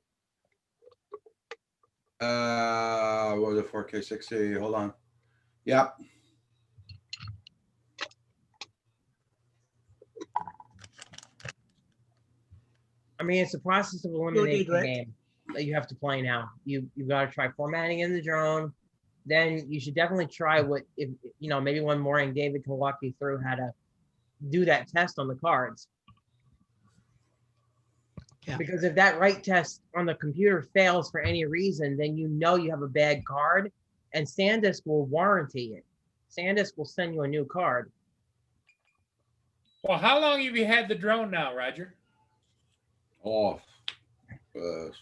What was it? 4K 60. Hold on. Yep. I mean, it's a process of eliminating the Rick. game that you have to play now. You've got to try formatting in the drone. Then you should definitely try if maybe one morning David can walk you through how to do that test on the cards. Yeah. Because if that write test on the computer fails for any reason, then you have a bad card, and SanDisk will warranty it. SanDisk will send you a new card. Well, how long have you had the drone now, Roger? Oh, 2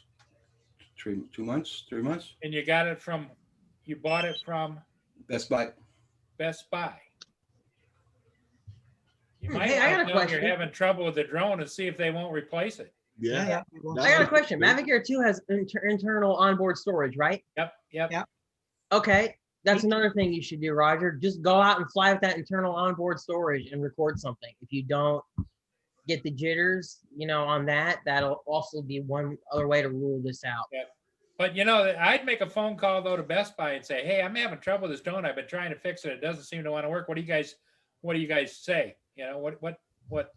months, 3 months. And you bought it from Best Buy. Best Buy. You might Hey, I got a want to know question. you're having trouble with the drone and see if they won't replace it. Yeah. I got a question. Mavic Air 2 has internal onboard storage, right? Yep. Yeah. Okay. That's another thing you should do, Roger. Just go out and fly with that internal onboard storage and record something. If you don't get the jitters, on that'll also be one other way to rule this out. But I'd make a phone call though to Best Buy and say, "Hey, I'm having trouble with this drone. I've been trying to fix it. It doesn't seem to want to work. What do you guys say? What?"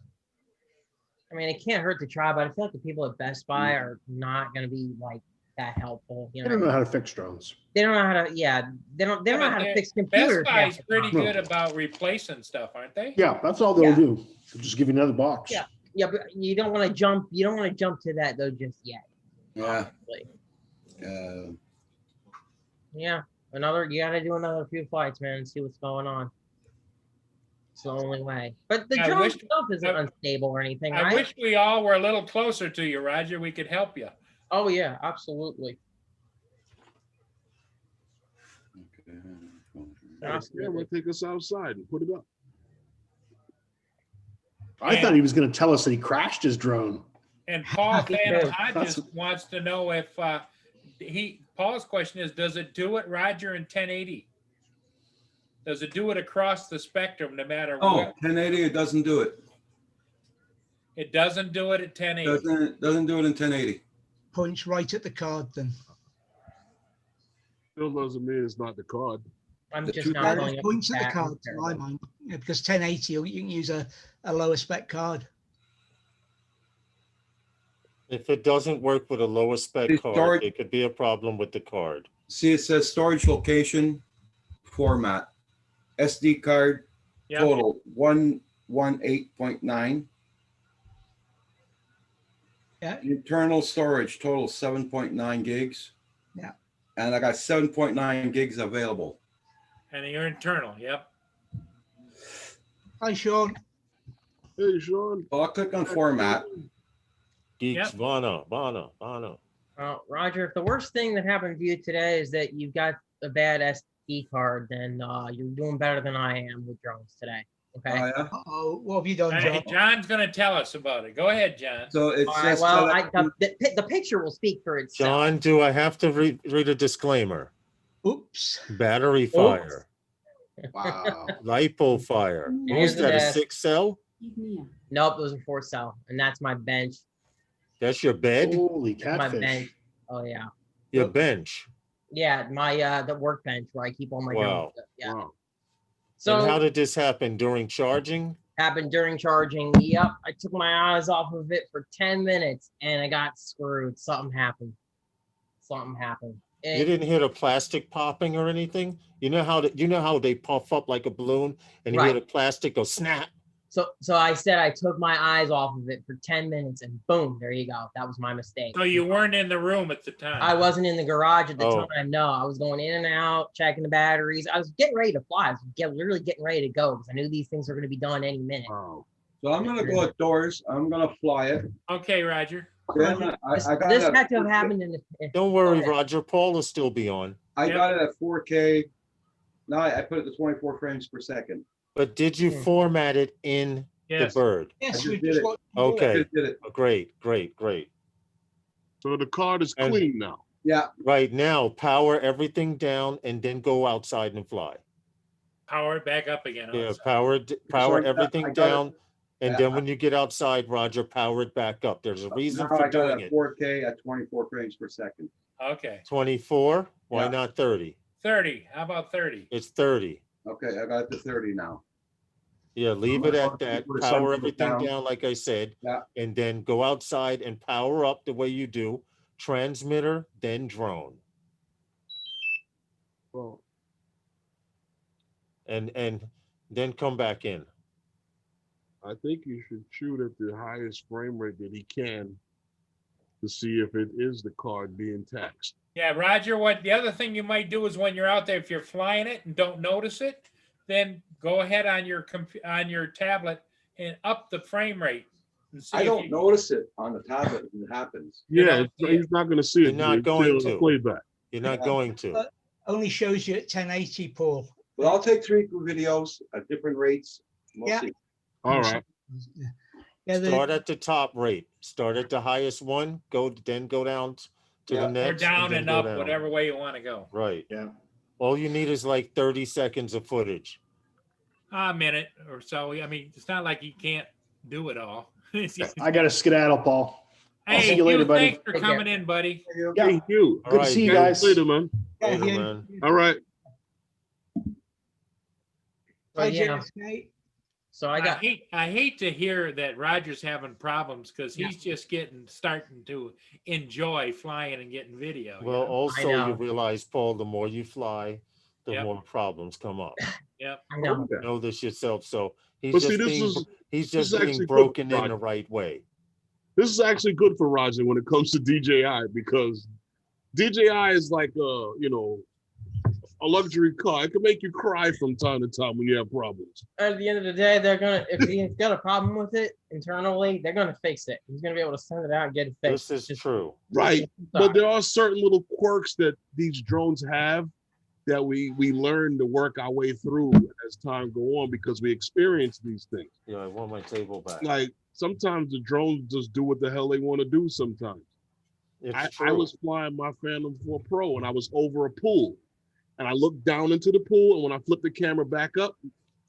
I mean, it can't hurt to try, but I feel like the people at Best Buy are not going to be like that helpful. I don't know how to fix drones. They don't know how to. Yeah, they don't know how to fix computers. Best Buy's half the pretty time. good about replacing stuff, aren't they? Yeah, that's all they'll Yeah. do. They'll just give you another box. Yeah. Yeah, but you don't want to jump. You don't want to jump to that though just yet. Yeah. honestly. Yeah. You got to do another few flights, man, and see what's going on. It's the only way. But the drone itself isn't unstable or anything, right? I wish we all were a little closer to you, Roger. We could help you. Oh yeah, absolutely. Yeah, we'll take us outside and put it up. I thought he was going to tell us that he crashed his drone. And Paul Phantom Hodges That's- wants to know if Paul's question is, does it do it, Roger, in 1080? Does it do it across the spectrum, no matter Oh, what? 1080, it doesn't do it. It doesn't do it at 1080. Doesn't do it in 1080. points right at the card then. Still doesn't mean it's not the card. I'm The just two not cards? going up Points at the that card, to my mind. Yeah, because 1080, you can use a lower spec card. If it doesn't work with a lower spec It's card, dark. it could be a problem with the card. See, it says storage location, format, SD card, Yeah. total 118.9. Yeah. Internal storage, total 7.9 gigs. Yeah. And I got 7.9 gigs available. And you're internal, yep. Hi, Sean. Hey, Sean. So I'll click on format. Geeks, Yep. Vana. Roger, if the worst thing that happened to you today is that you've got a bad SD card, then you're doing better than I am with drones today. Okay. Oh, yeah. Oh, what have you done, John? Hey, John's going to tell us about it. Go ahead, John. So it's All right. just Well, set up the picture will speak for itself. John, do I have to read a disclaimer? Oops. Battery fire, Wow. lipo fire. What was Here's the that, a desk. 6 cell? Nope, those are 4 cell, and that's my bench. That's your bed? Holy That's my bench. catfish. Oh yeah. Your bench. Yeah, my the workbench where I keep all my Wow. drones. Yeah. Wow. So And how did this happen? During charging? happened during charging. Yep, I took my eyes off of it for 10 minutes and I got screwed. Something happened. You didn't hear the plastic popping or anything? You know how they puff up like a balloon and you hear Right. the plastic go snap? So I said I took my eyes off of it for 10 minutes and boom, there you go. That was my mistake. So you weren't in the room at the time. I wasn't in the garage at the Oh. time. No, I was going in and out, checking the batteries. I was getting ready to fly. I was literally getting ready to go because I knew these things were going to be done any minute. Wow. So I'm gonna go outdoors. I'm gonna fly it. Okay, Roger. Then This, I got this it. had to have happened in the. Don't worry, ahead. Roger. Paul will still be on. I Yep. got it at 4K. Now I put it to 24 frames per second. But did you format it in Yes. the bird? Yes, just we did just it. watched. Okay. Just did it. Great. So the card is And- clean now. Yeah. Right now, power everything down and then go outside and fly. Power it back up again. Yeah, outside. power So I everything got it. down. And Yeah, then when you get outside, Roger, power it back up. There's a reason Now for I got doing it at it. 4K at 24 frames per second. Okay. 24, why Yeah. not 30? 30. How about 30? It's 30. Okay, I got it to 30 now. Yeah, leave I'm it gonna at that. put Power something everything down. down, like I said. Yeah. And then go outside and power up the way you do. Transmitter, then drone. Well, And then come back in. I think you should shoot at the highest frame rate that he can to see if it is the card being taxed. Yeah, Roger, what the other thing you might do is when you're out there, if you're flying it and don't notice it, then go ahead on your tablet and up the frame rate. And see I if don't you- notice it on the tablet when it happens. You Yeah, don't see he's not going to see You're it. not It's going still a to. playback. You're not Yeah. going to. Only shows you at 1080, Paul. But I'll take 3 videos at different rates. We'll Yeah. see. All right. Yeah, Start at the top rate. Start at the highest one. Then go down to Yeah. the Or next. Or down then and go up, down. whatever way you want to go. Right. Yeah. All you need is like 30 seconds of footage. A minute or so. I mean, it's not like you can't do it all. I got to skedaddle, Paul. I'll see Hey, you later, Hugh, buddy. thanks for Take coming in, buddy. Yeah. Thank you. All Good to right, see you Hugh. guys. Later, man. Yeah, Later, yeah. man. All right. But, yeah, Mate. so I got. I hate to hear that Roger's having problems because he's just starting to enjoy flying and getting video. you Well, know? also know. you realize, Paul, the more you fly, the Yep. more problems come up. Yep. I know. You know this yourself. So he's But see, just this being is- he's this is just being actually good, broken in Roger. the right way. This is actually good for Roger when it comes to DJI because DJI is like a luxury car. It can make you cry from time to time when you have problems. At the end of the day, they're gonna. If he's got a problem with it internally, they're gonna fix it. He's gonna be able to send it out and get it fixed. This is Just- true. Right. But there are certain little quirks that these drones have that we learn to work our way through as time go on because we experience these things. Yeah, I want my table back. Like sometimes the drones just do what the hell they want to do sometimes. It's I true. was flying my Phantom 4 Pro and I was over a pool and I looked down into the pool and when I flipped the camera back up,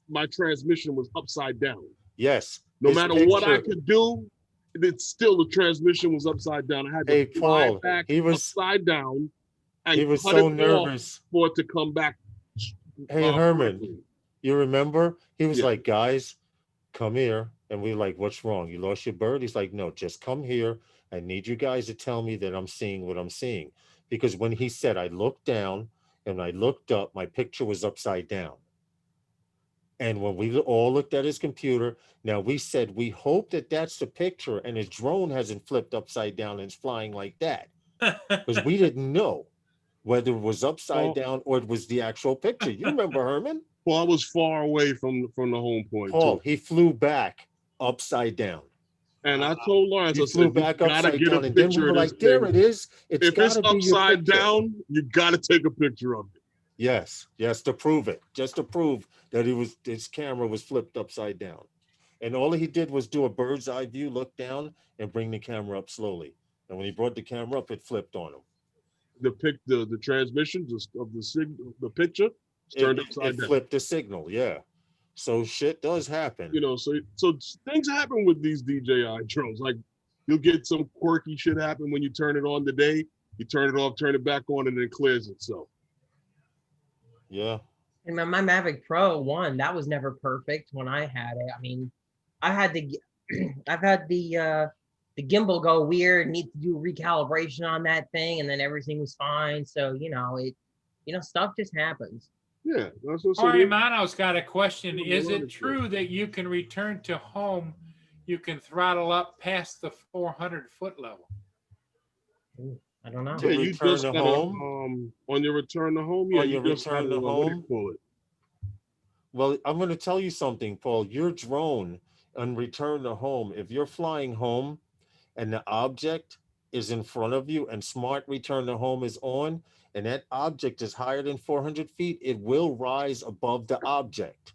my transmission was upside down. Yes. No His matter what I picture- could do, it's still the transmission was upside down. I had to Hey, fly Paul, back he was upside down and he was cut so it off nervous. for it to come back. Hey, Herman. correctly. You remember? He was Yeah. like, guys, come here. And we like, what's wrong? You lost your bird? He's like, no, just come here. I need you guys to tell me that I'm seeing what I'm seeing. Because when he said, I looked down and I looked up, my picture was upside down. And when we all looked at his computer, now we said, we hope that that's the picture and his drone hasn't flipped upside down and it's flying like that. Because we didn't know whether it was upside down or it was the actual picture. You remember, Herman? Well, I was far away from the home point Paul, too. he flew back upside down. And I told Lawrence, He I flew said, back you gotta upside get a down, and then we picture were of this like, "There thing. it is. It's If it's gotta be your upside picture." down, you gotta take a picture of it. Yes, yes, to prove it, just to prove that his camera was flipped upside down. And all he did was do a bird's eye view, look down, and bring the camera up slowly. And when he brought the camera up, it flipped on him. The transmission of the signal, the picture, it's turned upside It down. flipped the signal, yeah. So shit does happen. You know, so things happen with these DJI drones. Like you'll get some quirky shit happen when you turn it on the day, you turn it off, turn it back on, and it clears itself. Yeah. And my Mavic Pro 1, that was never perfect when I had it. I mean, I had the I've had the gimbal go weird, need to do recalibration on that thing, and then everything was fine. So, stuff just happens. Yeah, that's what Manos got a question. Is it true that you can return to home, you can throttle up past the 400-foot level? I don't know. Yeah, you just gotta, on your return to home, yeah, you just gotta, what do you call it? Well, I'm going to tell you something, Paul. Your drone on return to home, if you're flying home and the object is in front of you and smart return to home is on, and that object is higher than 400 feet, it will rise above the object.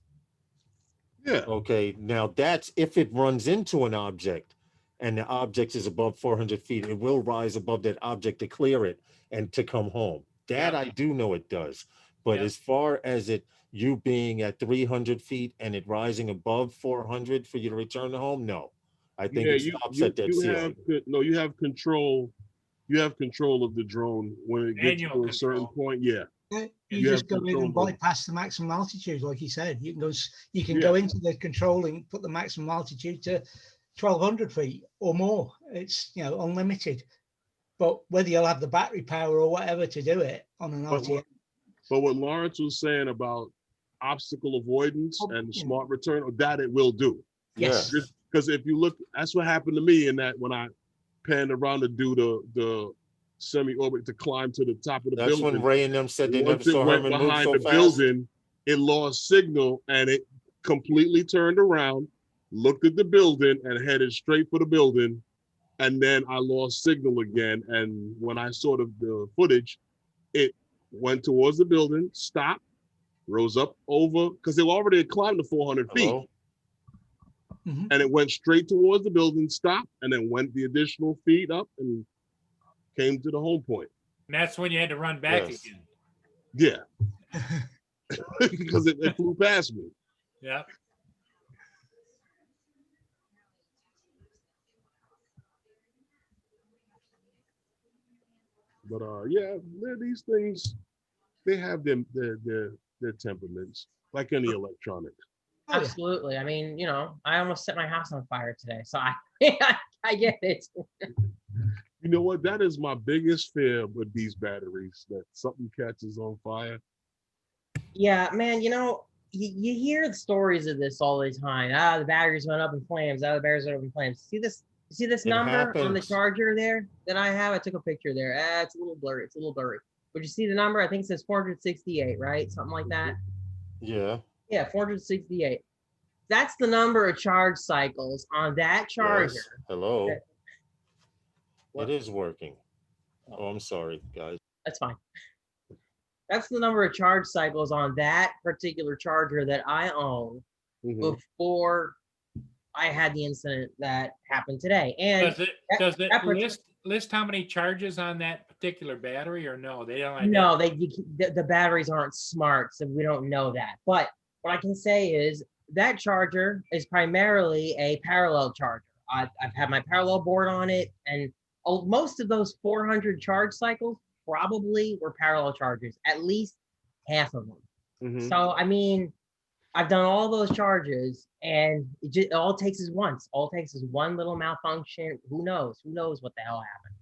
Yeah. Okay. Now that's if it runs into an object and the object is above 400 feet, it will rise above that object to clear it and to come home. That I do know it does. But as far as you being at 300 feet and it rising above 400 for you to return to home, no. I think it stops at that ceiling. You have control. You have control of the drone when it gets to a certain point. Yeah. You just go in and bypass the maximum altitude, like you said. You can go into the control and put the maximum altitude to 1,200 feet or more. It's unlimited. But whether you'll have the battery power or whatever to do it on an RTX. But what Lawrence was saying about obstacle avoidance and smart return, that it will do. Yes. Because if you look, that's what happened to me in that when I panned around to do the semi-orbit to climb to the top of the building. That's when Ray and them said they never saw Herman move so fast. Building, it lost signal and it completely turned around, looked at the building and headed straight for the building. And then I lost signal again. And when I saw the footage, it went towards the building, stopped, rose up over, because they already had climbed the 400 feet. Mm-hmm. And it went straight towards the building, stopped, and then went the additional feet up and came to the home point. And that's when you had to run back again. Yeah. Because it flew past me. Yeah. But these things, they have their temperaments, like any electronics. Absolutely. I mean, I almost set my house on fire today, so I I get it. You know what? That is my biggest fear with these batteries, that something catches on fire. Yeah, man, you hear the stories of this all the time. The batteries went up in flames. The batteries went up in flames. See this number on the charger there that I have? I took a picture there. It's a little blurry. Would you see the number? I think it says 468, right? Something like that. Yeah. Yeah, 468. That's the number of charge cycles on that charger. Yes. Hello. It is working. Oh, I'm sorry, guys. That's fine. That's the number of charge cycles on that particular charger that I own before I had the incident that happened today. And does it list how many charges on that particular battery, or no? They don't. No, the batteries aren't smart, so we don't know that. But what I can say is that charger is primarily a parallel charger. I've had my parallel board on it, and most of those 400 charge cycles probably were parallel chargers, at least half of them. Mm-hmm. So, I mean, I've done all those charges, and all it takes is once. All it takes is one little malfunction. Who knows? Who knows what the hell happened?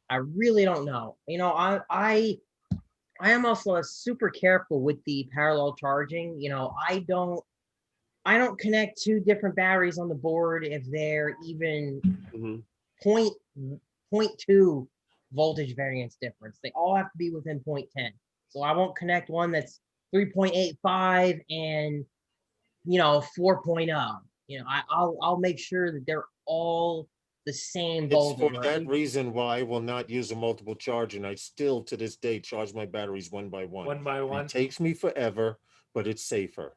I really don't know. I am also super careful with the parallel charging. I don't connect two different batteries on the board if they're even 0.2 voltage variance difference. They all have to be within 0.10. So I won't connect one that's 3.85 and 4.0. I'll make sure that they're all the same It's voltage. for that reason why I will not use a multiple charge, and I still to this day charge my batteries one by one. One by one. It takes me forever, but it's safer.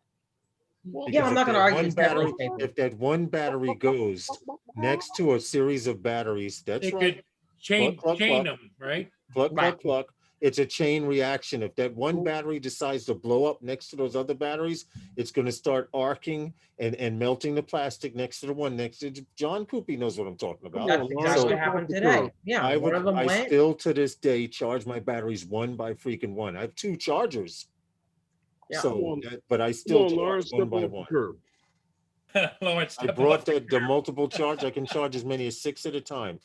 Yeah, I'm Because not if going to that argue. one It's definitely battery, safer. if that one battery goes next to a series of batteries, that's They right. could chain Cluck, cluck, cluck. them, right? Cluck, Right. cluck, cluck. It's a chain reaction. If that one battery decides to blow up next to those other batteries, it's going to start arcing and melting the plastic next to the one next to John Coopy knows what I'm talking about. That's exactly So what happened today. Yeah, I one of them went. still to this day charge my batteries one by freaking one. I have 2 chargers. Yeah. So, but I Come still on, charge Lawrence, one step by off the one. curb. Lawrence, I step brought off. the multiple charge. I can charge as many as 6 at a time.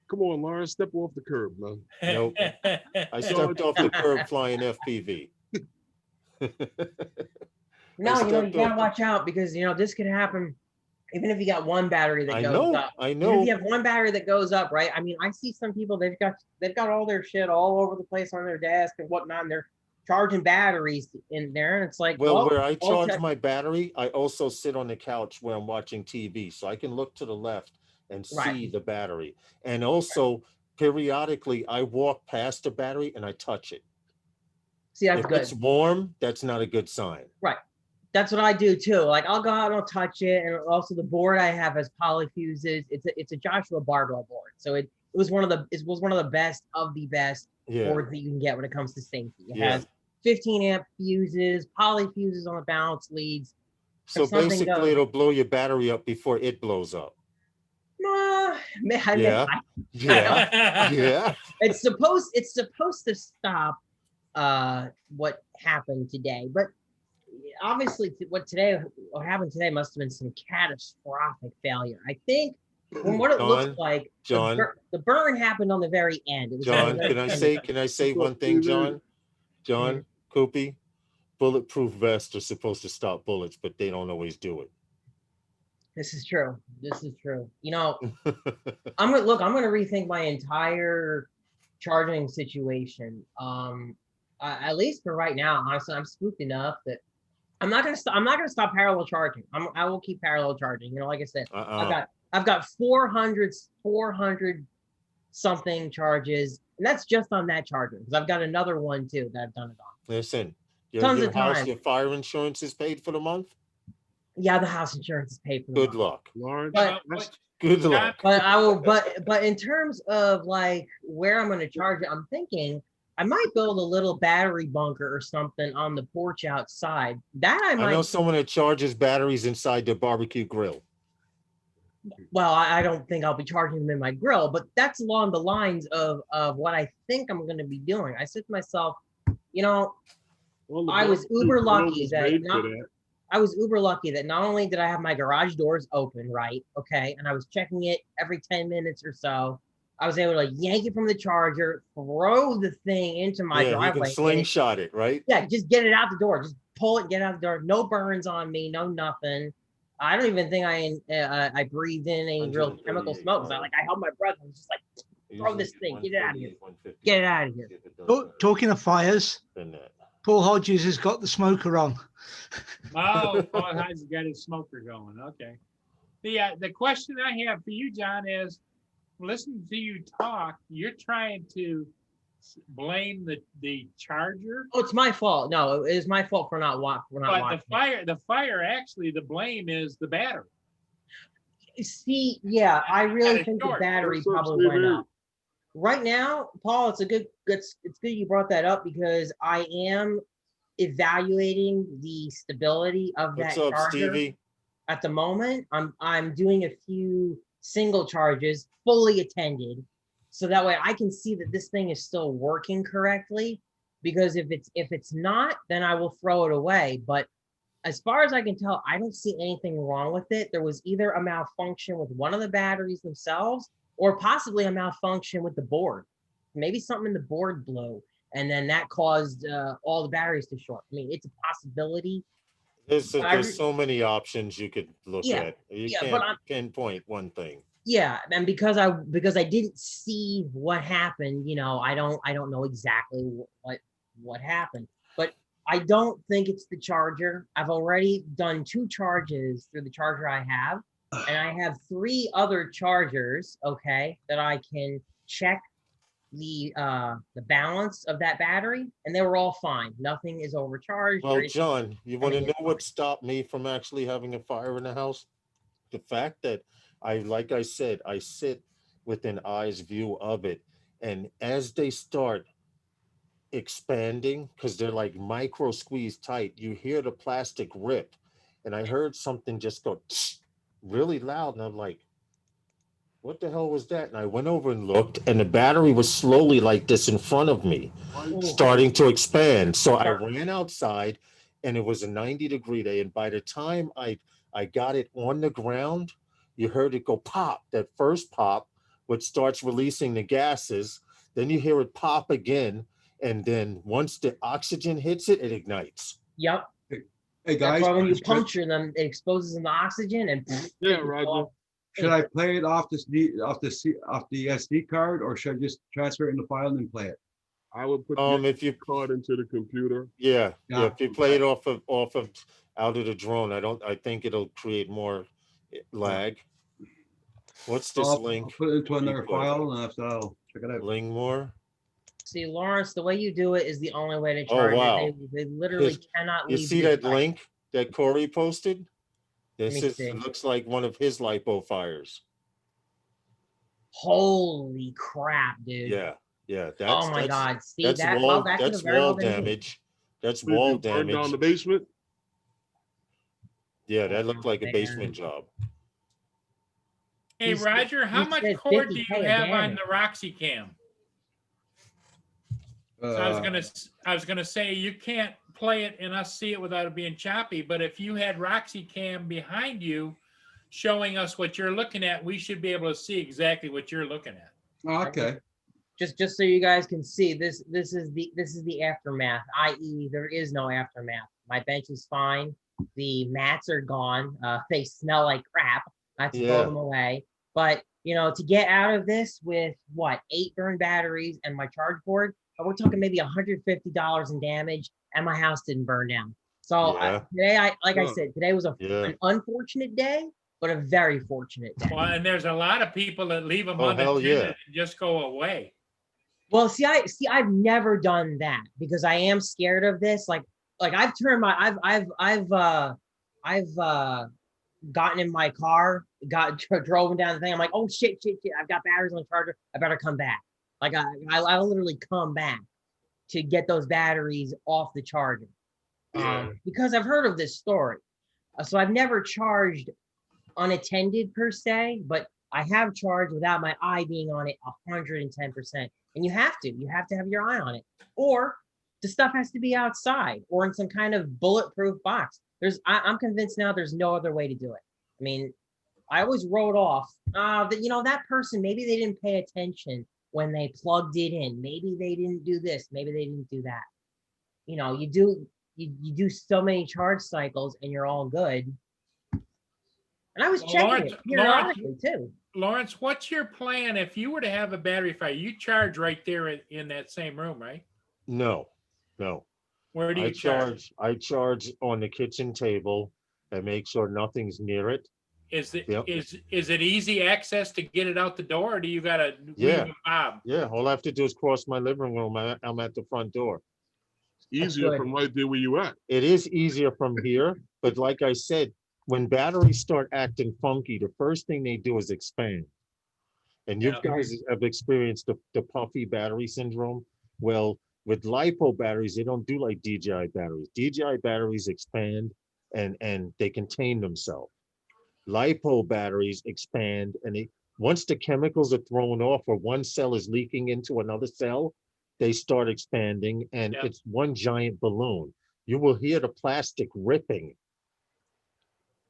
Come on, Lawrence, step off the curb, man. Nope. I stepped off the curb flying FPV. No, you stepped gotta off watch out because this could happen. Even if you got one battery that goes up. I Even know. if you have one battery that goes up, right? I mean, I see some people they've got all their shit all over the place on their desk and whatnot, and they're charging batteries in there, and it's like, Well, where I charge my battery, I also sit on the couch where I'm watching TV, so I can look to the left and see the battery. And also, periodically, I walk past the battery and I touch it. See, that's if good. it's warm, that's not a good sign. Right. That's what I do too. Like I'll go out and I'll touch it, and also the board I have has polyfuses. It's a Joshua Barbell board, so it was one of the best of the best boards that you can get when it comes to safety. It has 15 amp fuses, polyfuses on the balance leads. So basically, it'll blow your battery up before it blows up. Yeah. It's supposed to stop what happened today, but obviously what happened today must have been some catastrophic failure. I think from what it looks like, John, the burn happened on the very end. It was John, can I say one thing, John? John, Koopy, bulletproof vests are supposed to stop bullets, but they don't always do it. This is true. I'm gonna rethink my entire charging situation. At least for right now, honestly, I'm spooked enough that I'm not gonna stop parallel charging. I will keep parallel charging. Like I said, I've got 400 something charges, and that's just on that charger because I've got another one too that I've done it on. Listen, your time. Your fire insurance is paid for the month? Yeah, the house insurance is paid for the Good month. luck. Lawrence, good luck. But I will. But in terms of like where I'm going to charge it, I'm thinking I might build a little battery bunker or something on the porch outside. That I know someone that charges batteries inside their barbecue grill. Well, I don't think I'll be charging them in my grill, but that's along the lines of what I think I'm going to be doing. I said to myself, I was uber lucky that not only did I have my garage doors open, right? Okay. And I was checking it every 10 minutes or so. I was able to yank it from the charger, throw the thing into my driveway. You can slingshot it, right? Yeah, just get it out the door. Just pull it, get out the door. No burns on me, no nothing. I don't even think I breathed in any real chemical smokes. I held my breath. I was just like, throw this thing, get it out of here. Get it out of here. Talking of fires, Paul Hodges has got the smoker on. Oh, Paul Hodges got his smoker going. Okay. The question I have for you, John, is listening to you talk, you're trying to blame the charger. Oh, it's my fault. No, it is my fault for not watching. But the fire, actually, the blame is the battery. See, yeah, I really think the battery probably went up. Right now, Paul, it's good you brought that up because I am evaluating the stability of that charger. Stevie? At the moment, I'm doing a few single charges, fully attended, so that way I can see that this thing is still working correctly. Because if it's not, then I will throw it away. But as far as I can tell, I don't see anything wrong with it. There was either a malfunction with one of the batteries themselves, or possibly a malfunction with the board. Maybe something in the board blew, and then that caused all the batteries to short. I mean, it's a possibility. There's so many options you could look at. You can't pinpoint one thing. Yeah, and because I didn't see what happened, I don't know exactly what happened. But I don't think it's the charger. I've already done 2 charges through the charger I have, and I have 3 other chargers, okay, that I can check the balance of that battery, and they were all fine. Nothing is overcharged. Well, John, you want to everything know is what stopped me from actually having a fire in the house? The fact that like I said, I sit with an eye's view of it. And as they start expanding, because they're like micro squeeze tight, you hear the plastic rip. And I heard something just go really loud. And I'm like, what the hell was that? And I went over and looked, and the battery was slowly like this in front of me, starting to expand. So I ran outside, and it was a 90-degree day. And by the time I got it on the ground, you heard it go pop, that first pop, which starts releasing the gases. Then you hear it pop again. And then once the oxygen hits it, it ignites. Yep. Hey That's guys, why when you puncture them, it exposes them to oxygen and Yeah, Roger. should I play it off the SD card, or should I just transfer it in the file and then play it? I would put If you the card into the computer. Yeah, Yeah. if you play it off of out of the drone, I think it'll create more lag. What's this I'll link? put it into What do you another put? file and I'll check it out. Ling more. See, Lawrence, the way you do it is the only way to Oh, charge wow. it. They literally This- cannot You leave. see this that site. link that Corey posted? This me is see. looks like one of his lipo fires. Holy crap, dude! Yeah, Oh that's my God! See that's that? wall Well, that could that's have very well wall been me. damage. That's What did wall you burn down damage. the basement? Yeah, that Oh, looked like a man. basement job. Hey, He said- Roger, how he much said cord do 50K you of have on damage. the Roxy Cam? So I was gonna say you can't play it and us see it without it being choppy. But if you had Roxy Cam behind you, showing us what you're looking at, we should be able to see exactly what you're looking at. Okay. Just so you guys can see, this is the aftermath. I.e., there is no aftermath. My bench is fine. The mats are gone. They smell like crap. I have to throw Yeah. them away. But to get out of this with what 8 burned batteries and my charge board, we're talking maybe $150 in damage, and my house didn't burn down. So Yeah. today, I Yeah. said, today was Yeah. an unfortunate day, but a very fortunate day. Well, and there's a lot of people that leave them Oh, hell unattended yeah. and just go away. Well, I've never done that because I am scared of this. Like I've turned my, I've gotten in my car, drove down the thing. I'm like, oh shit, I've got batteries on the charger. I better come back. Like I literally come back to get those batteries off the charger. Because I've heard of this story. So I've never charged unattended per se, but I have charged without my eye being on it 110%. And you have to have your eye on it, or the stuff has to be outside or in some kind of bulletproof box. I'm convinced now there's no other way to do it. I mean, I always wrote off that that person, maybe they didn't pay attention when they plugged it in. Maybe they didn't do this. Maybe they didn't do that. You do so many charge cycles and you're all good. And I was Well, checking it periodically too. Lawrence, what's your plan if you were to have a battery fire? You charge right there in that same room, right? No. Where do you charge? I charge on the kitchen table and make sure nothing's near it. Is it Yep. is it easy access to get it out the door, or do you gotta Yeah. weave a bob? Yeah, all I have to do is cross my living room. I'm at the front door. Easier good. from right there where you at. It is easier from here, but like I said, when batteries start acting funky, the first thing they do is expand. And you Yeah. guys have experienced the puffy battery syndrome. Well, with LiPo batteries, they don't do like DJI batteries. DJI batteries expand and they contain themselves. LiPo batteries expand, and once the chemicals are thrown off or one cell is leaking into another cell, they start expanding, and Yep. it's one giant balloon. You will hear the plastic ripping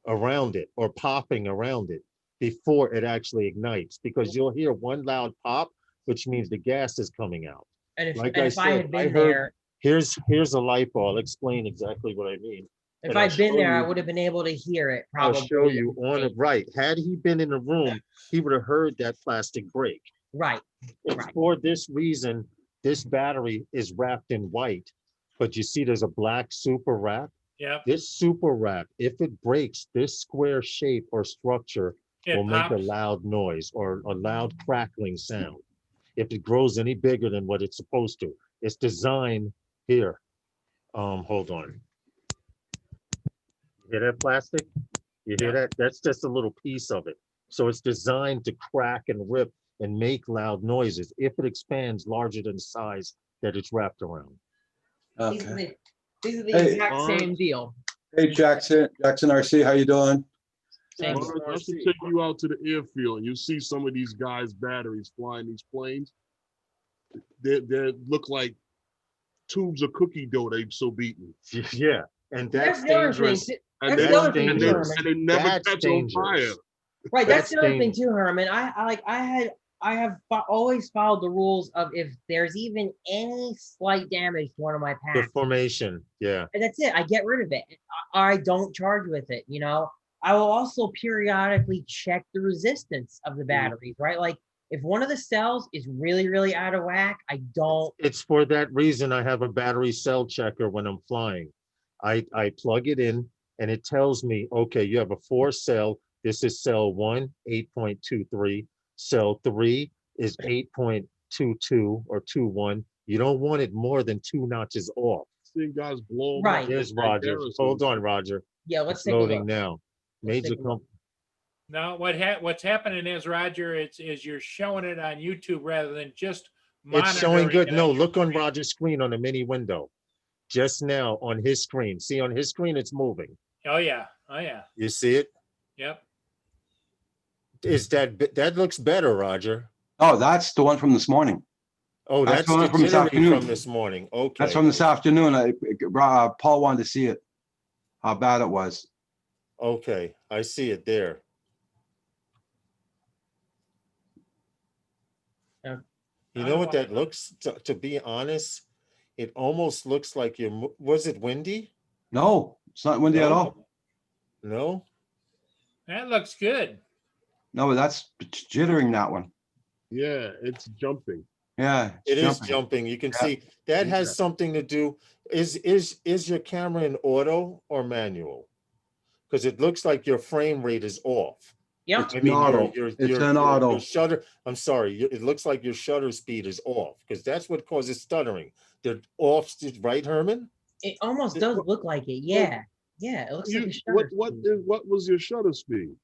around it or popping around it before it actually ignites, because you'll hear one loud pop, which means the gas is coming out. And if, Like and I if I said, had been I heard- there, Here's a LiPo. I'll explain exactly what I mean. if and I'll I'd been show there, I you- would have been able to hear it. I'll Probably. show you on it. Right. Had he been in the room, he would have heard that plastic break. Right. It's Right. for this reason, this battery is wrapped in white, but you see there's a black super wrap. Yep. This super wrap, if it breaks, this square shape or structure will It make a pops. loud noise or a loud crackling sound. If it grows any bigger than what it's supposed to, it's designed here. Hold on. You hear that plastic? You hear that? That's just a little piece of it. So it's designed to crack and rip and make loud noises if it expands larger than the size that it's wrapped around. Okay. These are the Hey, exact same deal. Hey, Jackson RC, how you doing? Same. Well, let's just take you out to the airfield and you see some of these guys' batteries flying these planes. They look like tubes of cookie dough. They so beaten. Yeah, and that's the other thing, dangerous. too. And That's they the don't, other thing, and too, they, Herman. and they never That's catch on fire. dangerous. Right, that's That's the other thing dangerous. too, Herman. I have always followed the rules of if there's even any slight damage to one of my The packs, formation, yeah. and that's it. I get rid of it. I don't charge with it. You know, I will also periodically check the resistance of the batteries. Right, like if one of the cells is really, really out of whack, I don't. It's for that reason I have a battery cell checker when I'm flying. I plug it in and it tells me, okay, you have a 4 cell. This is cell 1, 8.23. Cell 3 is 8.22 or 21. You don't want it more than 2 notches off. Seeing guys blow them Right. up. There's like Roger. aerosols. Hold on, Roger. Yeah, let's It's take a loading look. now. Let's Major take a look. company. No, what's happening is, Roger, is you're showing it on YouTube rather than just It's showing monitoring good. it No, on your look on screen. Roger's screen on the mini window. Just now on his screen. See, on his screen, it's moving. Oh yeah, oh yeah, You see it? yep. Is that looks better, Roger? Oh, that's the one from this morning. Oh, That's that's the one the from this jittery afternoon. from this morning. Okay. That's from this afternoon. Paul wanted to see it, how bad it was. Okay, I see it there. You know what that looks, to be honest, it almost looks like was it windy? No, it's not windy at No? all. No? That looks good. No, that's jittering, that one. Yeah, it's jumping. Yeah. It is jumping. jumping. You can Yeah. see that Yeah. has something to do. Is your camera in auto or manual? Because it looks like your frame rate is off. Yep. It's I mean, an auto. It's an auto. your shutter. I'm sorry. It looks like your shutter speed is off because that's what causes stuttering. They're off, right, Herman? It almost does look like it. Yeah, yeah. It looks like a shutter. What was your shutter speed?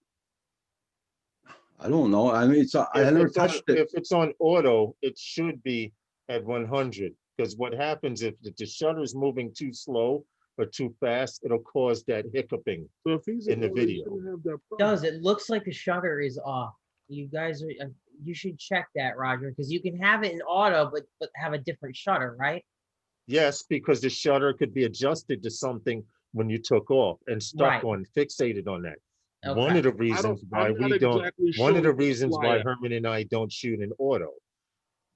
I don't know. I mean, I never touched it. If it's on auto, it should be at 100 because what happens if the shutter is moving too slow or too fast, it'll cause that hiccuping So if he's in the auto, he video. shouldn't have that It problem. does. It looks like the shutter is off. You guys are. You should check that, Roger, because you can have it in auto, but have a different shutter, right? Yes, because the shutter could be adjusted to something when you took off and stuck Right. on, fixated on that. Okay. One of the reasons why I'm not we don't, exactly one of sure the reasons why why that- Herman and I don't shoot in auto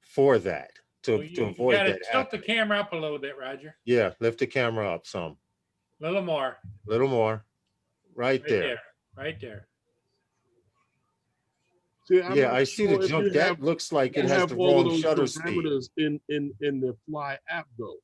for that, Well, to you avoid gotta that tilt the happening. camera up a little bit, Roger. Yeah, lift the camera up some, A little more. little more, right Right there. there. Right there. See, I'm Yeah, not I see sure the if jump. you That have- looks like you it has have the all of wrong those shutter speed. parameters in the Fly app though.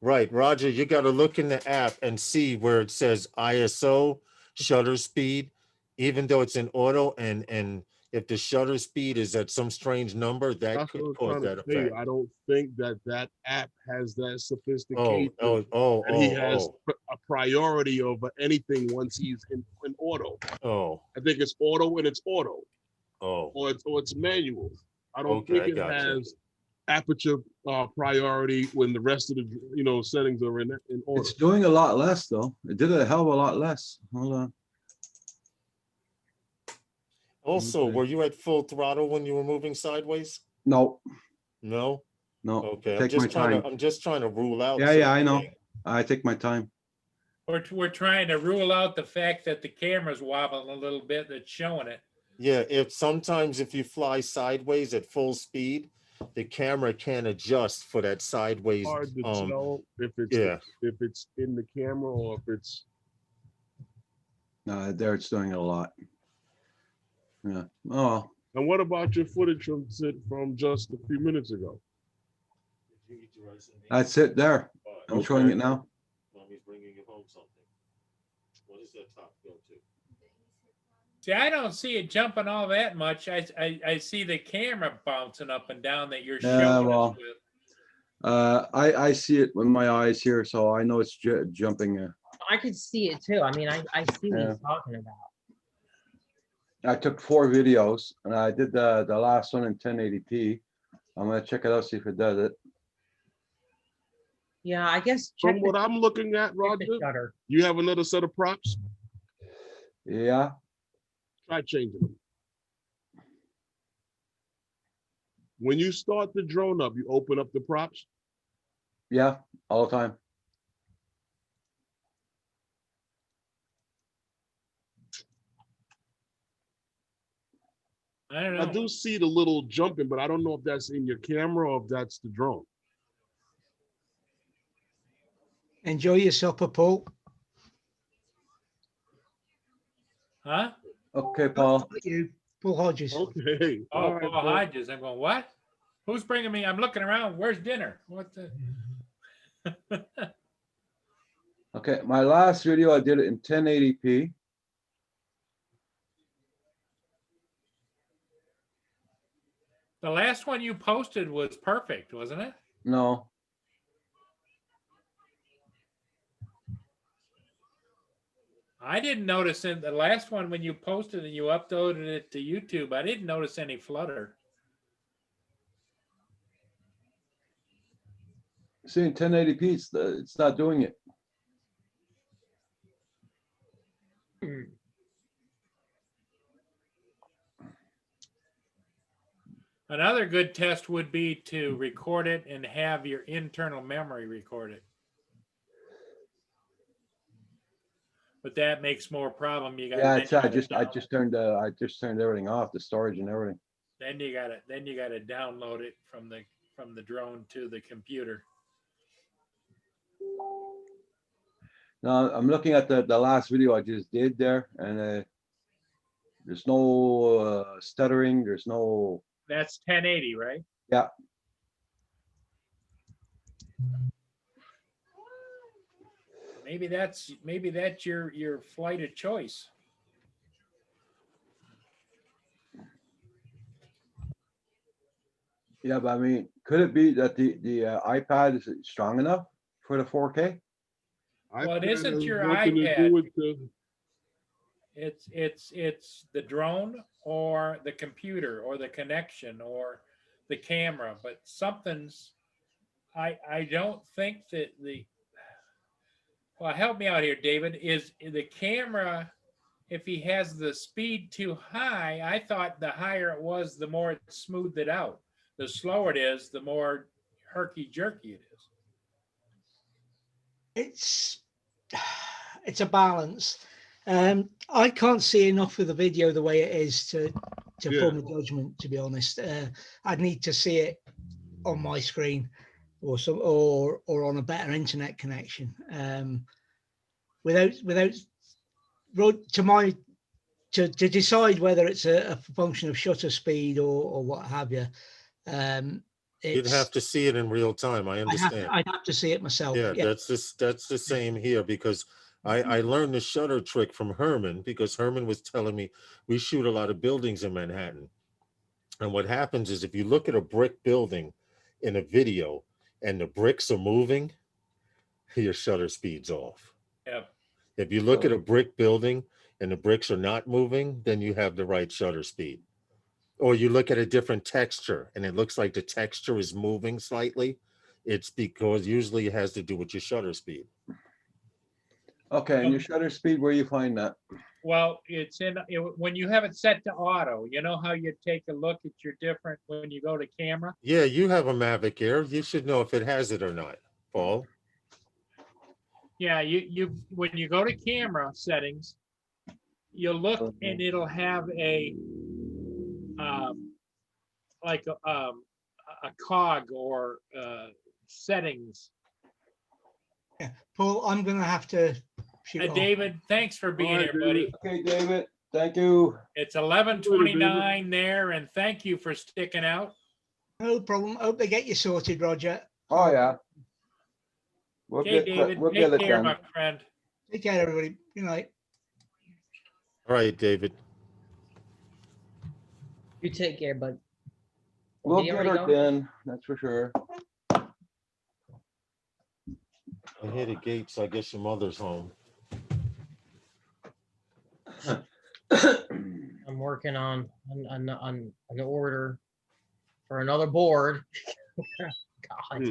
Right, Roger, you got to look in the app and see where it says ISO, shutter speed, even though it's in auto, and if the shutter speed is at some strange number, that That's what could I'm cause trying to that tell you. effect. I don't think that app has that Oh, sophistication. And he has a priority over anything once he's in auto. oh, I think it's auto and it's auto, oh, or it's manual. I don't Okay, I think it gotcha. has aperture priority when the rest of the settings are in auto. It's doing a lot less though. It did a hell of a lot less. Hold on. Also, Okay. were you at full throttle when you were moving sideways? No, No? no. Okay, Take my time. I'm just trying to rule out. Yeah, I know. something. I take my time. We're trying to rule out the fact that the camera's wobbling a little bit. That's showing it. Yeah, if you fly sideways at full speed, the camera can't adjust for that sideways. Hard to tell if it's yeah. if it's in the camera or if it's. There it's doing it a lot. Yeah. Oh, And what about your footage from just a few minutes ago? that's it there. I'm showing it now. Mommy's bringing you home something. that top go to? See, I don't see it jumping all that much. I see the camera bouncing up and down that you're Yeah, showing well, us with. I see it with my eyes here, so I know it's jumping. I could see it too. I mean, I see what Yeah. he's talking about. I took 4 videos, and I did the last one in 1080p. I'm gonna check it out, see if it does it. Yeah, I guess check From what I'm looking at, the Roger, shutter. you have another set of props. Yeah, Try changing them. When you start the drone up, you open up the props. yeah, all the time. I don't I know. do see the little jumping, but I don't know if that's in your camera or if that's the drone. Enjoy your supper, Paul. Huh? Okay, Paul. You, Paul Hodges. Okay. Oh, All right, Paul Paul. Hodges. I'm going, what? Who's bringing me? I'm looking around. Where's dinner? What the? Okay, my last video, I did it in 1080p. The last one you posted was perfect, wasn't it? No, I didn't notice in the last one when you posted and you uploaded it to YouTube. I didn't notice any flutter. see, in 1080p, it's not doing it. Another good test would be to record it and have your internal memory record it. But that makes more problem. You got Yeah, then it's you I gotta just turned everything off, the storage and everything. then you gotta download it from the drone to the computer. Now I'm looking at the last video I just did there, and there's no stuttering. There's no, That's 1080, right? yeah. Maybe that's your flight of choice. Yeah, but I mean, could it be that the iPad is strong enough for the 4K? Well, it iPad isn't has your nothing to iPad. do with the- It's the drone or the computer or the connection or the camera, but something's I don't think that well, help me out here, David. Is the camera, if he has the speed too high, I thought the higher it was, the more it smoothed it out. The slower it is, the more herky jerky it is. It's a balance. I can't see enough of the video the way it is to Yeah. form a judgment, to be honest. I'd need to see it on my screen or on a better internet connection. Without to decide whether it's a function of shutter speed or what have you. You'd have to see it in real time. I understand. I'd have to see it myself. Yeah, that's the same here, because I learned the shutter trick from Herman, because Herman was telling me we shoot a lot of buildings in Manhattan. And what happens is if you look at a brick building in a video and the bricks are moving, your shutter speed's off. Yeah. If you look at a brick building and the bricks are not moving, then you have the right shutter speed. Or you look at a different texture and it looks like the texture is moving slightly, it's because usually it has to do with your shutter speed. Okay, and your shutter speed, where you find that? Well, it's when you have it set to auto. You know how you take a look at your different when you go to camera? Yeah, you have a Mavic Air. You should know if it has it or not, Paul. Yeah, you when you go to camera settings, you look and it'll have a like a cog or settings. Yeah. Paul, I'm going to have to shoot off. David, thanks for being All right, here, buddy. Okay, David, thank you. It's 11:29 there, and thank you for sticking out. No problem. Hope they get you sorted, Roger. Oh yeah. We'll Okay, get David, we'll take get it care, done. my friend. Take care, everybody. Good night. All right, David. You take care, bud. We'll Did he get already her go? then, that's for sure. I hear the gates. I guess your mother's home. I'm working on an order for another board. God.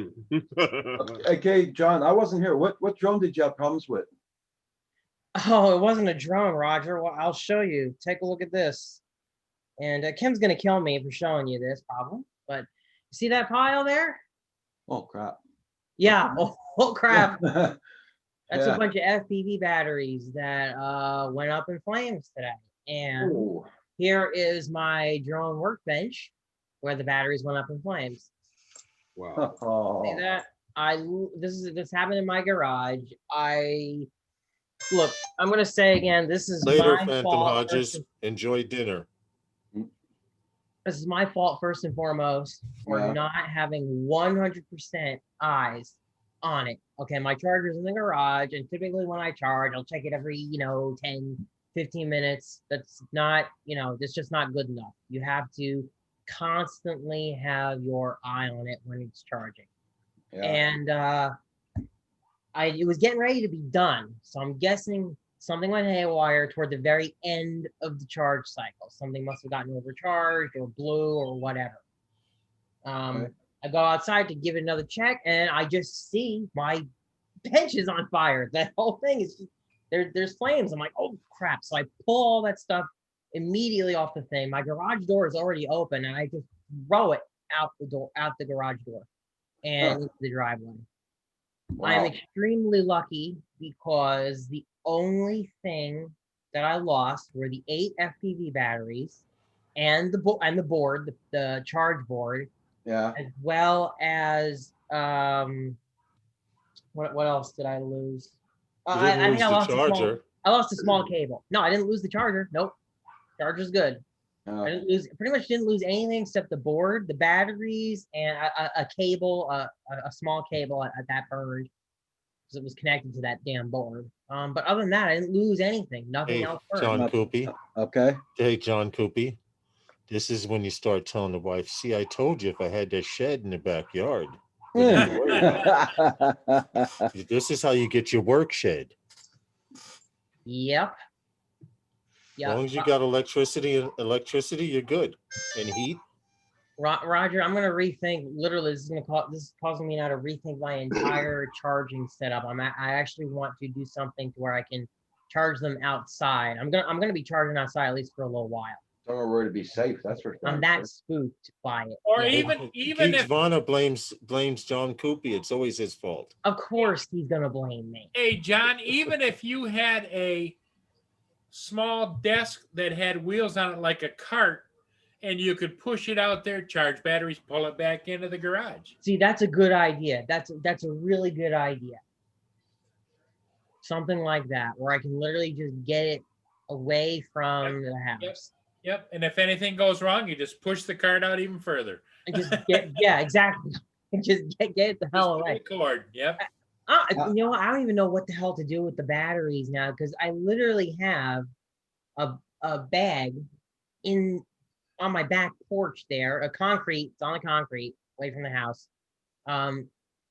Okay, John, I wasn't here. What drone did you have problems with? Oh, it wasn't a drone, Roger. Well, I'll show you. Take a look at this. And Kim's gonna kill me for showing you this problem. But see that pile there? Oh, crap. Yeah. Oh crap. Yeah. That's Yeah. a bunch of FPV batteries that went up in flames today. And Ooh. here is my drone workbench where the batteries went up in flames. Wow. See that? This happened in my garage. Look, I'm gonna say again, this is Later, my Phantom fault. Hodges. Enjoy dinner. This is my fault first and foremost for Yeah. not having 100% eyes on it. Okay, my charger's in the garage, and typically when I charge, I'll check it every 10, 15 minutes. That's not, that's just not good enough. You have to constantly have your eye on it when it's charging. Yeah. And it was getting ready to be done, so I'm guessing something went haywire toward the very end of the charge cycle. Something must have gotten overcharged or blew or whatever. Right. I go outside to give it another check, and I just see my bench is on fire. That whole thing is just, there's flames. I'm like, oh crap! So I pull all that stuff immediately off the thing. My garage door is already open, and I just throw it out the garage door, and into the driveway. I am Wow. extremely lucky because the only thing that I lost were the 8 FPV batteries and the board, the charge board, Yeah. as well as what else did I lose? You I didn't think I lose the lost a small. charger. I lost a small cable. No, I didn't lose the charger. Nope, charger's good. I didn't lose. Pretty much didn't lose anything except the board, the batteries, and a cable, a small cable that burned. It was connected to that damn board. But other than that, I didn't lose anything. Nothing Hey, else burned. John Coopy. Okay. Hey, John Coopy. This is when you start telling the wife, see, I told you if I had that shed in the backyard. Wouldn't have to worry about it. This is how you get your work shed. Yep. As long as you got electricity, you're good. And heat. Roger, I'm gonna rethink. Literally, this is causing me now to rethink my entire charging setup. I actually want to do something to where I can charge them outside. I'm gonna be charging outside at least for a little while. Somewhere to be safe, that's for sure. I'm that spooked by it. Or Yeah. even Geeks if Vana blames John Coopy. It's always his fault. Of course he's gonna blame me. Hey, John, even if you had a small desk that had wheels on it like a cart, and you could push it out there, charge batteries, pull it back into the garage. See, that's a good idea. That's a really good idea. Something like that, where I can literally just get it away from the house. Yep. And if anything goes wrong, you just push the cart out even further. And just yeah, exactly. Just get it the hell away. Cord. Yep. You know, I don't even know what the hell to do with the batteries now, because I literally have a bag on my back porch there, it's on the concrete away from the house,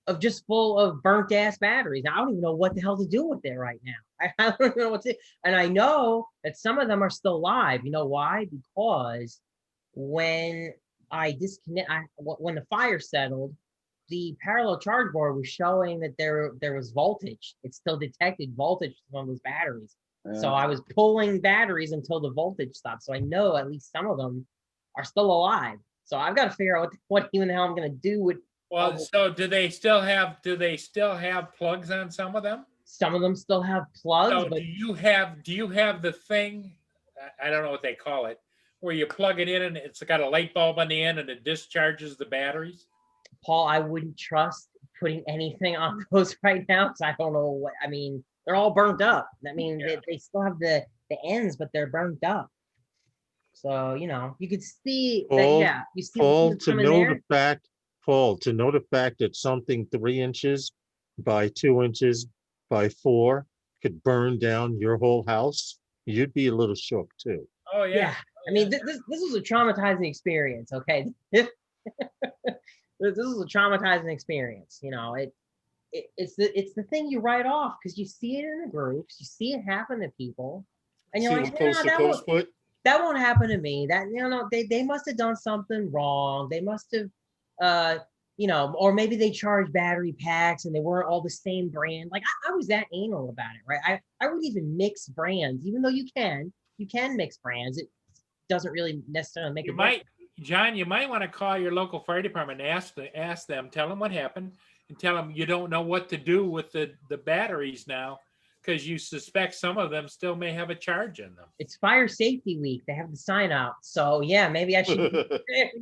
of just full of burnt ass batteries. I don't even know what the hell to do with it right now. I don't know what to. And I know that some of them are still live. You know why? Because when I when the fire settled, the parallel charge board was showing that there was voltage. It still detected voltage from those batteries. So I was pulling batteries until the voltage stopped. So I know at least some of them are still alive. So I've got to figure out what even the hell I'm going to do with. Well, so do they still have plugs on some of them? Some of them still have plugs. So but do you have the thing? I don't know what they call it, where you plug it in and it's got a light bulb on the end and it discharges the batteries? Paul, I wouldn't trust putting anything on those right now because I don't know what. I mean, they're all burnt up. I mean, they still have the ends, but they're burnt up. So you could see Paul, that. You see Paul, to know the fact that something 3 inches by 2 inches by 4 could burn down your whole house. You'd be a little shook too. Oh Yeah. yeah. I mean, this was a traumatizing experience. Okay. This is a traumatizing experience. You know, it's the thing you write off because you see it in the groups, you see it happen to people, and you're See like, what Coast to that Coast put? won't happen to me. That they must have done something wrong. They must have or maybe they charged battery packs and they weren't all the same brand. Like I was that anal about it, right? I wouldn't even mix brands, even though you can mix brands. It doesn't really necessarily make You a might, difference. John, you might want to call your local fire department and ask them, tell them what happened, and tell them you don't know what to do with the batteries now because you suspect some of them still may have a charge in them. It's Fire Safety Week. They have the sign out. So yeah, maybe I should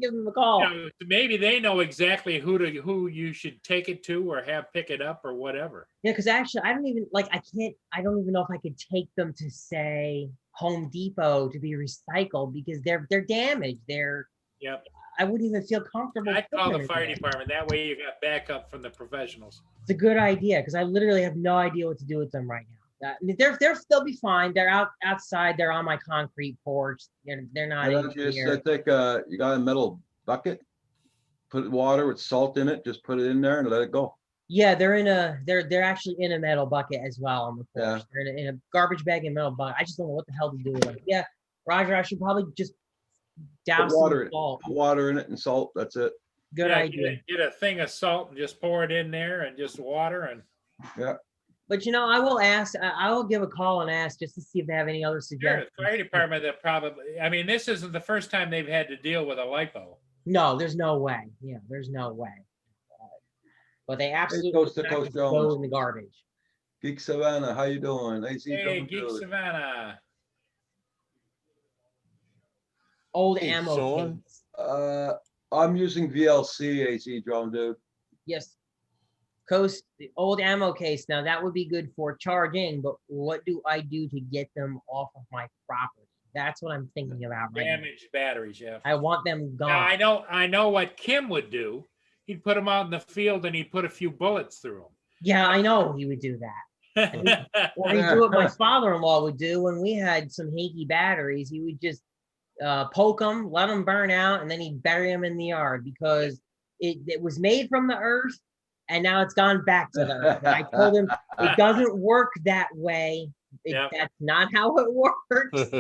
give them a call. You know, maybe they know exactly who you should take it to or have pick it up or whatever. Yeah, because actually, I don't even know if I could take them to, say, Home Depot to be recycled because they're damaged. Yep. I wouldn't even feel comfortable. I'd call the putting them fire in there. department. That way you got backup from the professionals. It's a good idea because I literally have no idea what to do with them right now. I mean, they'll be fine. They're outside. They're on my concrete porch. They're not Why in don't you here. just you got a metal bucket, put water with salt in it, just put it in there and let it go. Yeah, they're actually in a metal bucket as well on the porch. Yeah. They're in a garbage bag and metal bucket. I just don't know what the hell to do with them. Yeah, Roger, I should probably just douse Put some salt. water in it and salt. That's it. Good Yeah, idea. Get a thing of salt and just pour it in there and just water and. Yeah. But I will ask. I will give a call and ask just to see if they have any other Sure, suggestions. the fire department that probably. I mean, this isn't the first time they've had to deal with a lipo. No, there's no way. Yeah, there's no way. But they absolutely Coast to not Coast just go Jones. in the garbage. Geek Savannah, how you doing? AC Hey, Drone Geek Dude. Savannah. Old Hey, ammo Sean. case. I'm using VLC AC Drone Dude. Yes. Coast, the old ammo case. Now that would be good for charging, but what do I do to get them off of my property? That's what I'm thinking about right now. Damaged batteries, yeah. I want them gone. Now, I know what Kim would do. He'd put them out in the field and he'd put a few bullets through Yeah, I know he would do that. them. Or he'd do what my father-in-law would do when we had some hanky batteries. He would just poke them, let them burn out, and then he'd bury them in the yard because it was made from the earth and now it's gone back to the earth. And I told him it doesn't work that way. That's not how it works.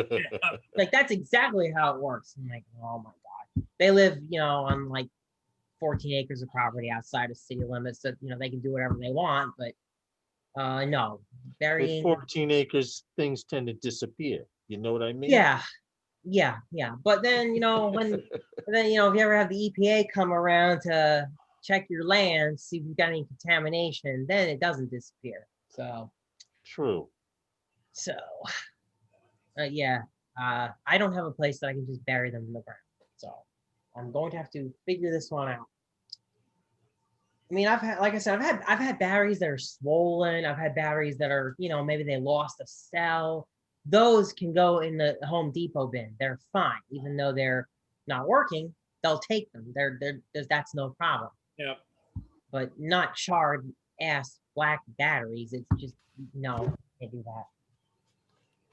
Like, that's exactly how it works. I'm like, oh my God. They live, on like 14 acres of property outside of city limits, so they can do whatever they want, but no, With burying. 14 acres, things tend to disappear. You know what I mean? Yeah. But then, if you ever have the EPA come around to check your land, see if you've got any contamination, then it doesn't disappear. So True. I don't have a place that I can just bury them in the ground. So I'm going to have to figure this one out. I mean, I've had batteries that are swollen. I've had batteries that are, maybe they lost a cell. Those can go in the Home Depot bin. They're fine, even though they're not working. They'll take them. That's no problem. Yeah. But not charred ass black batteries. It's just no, can't do that.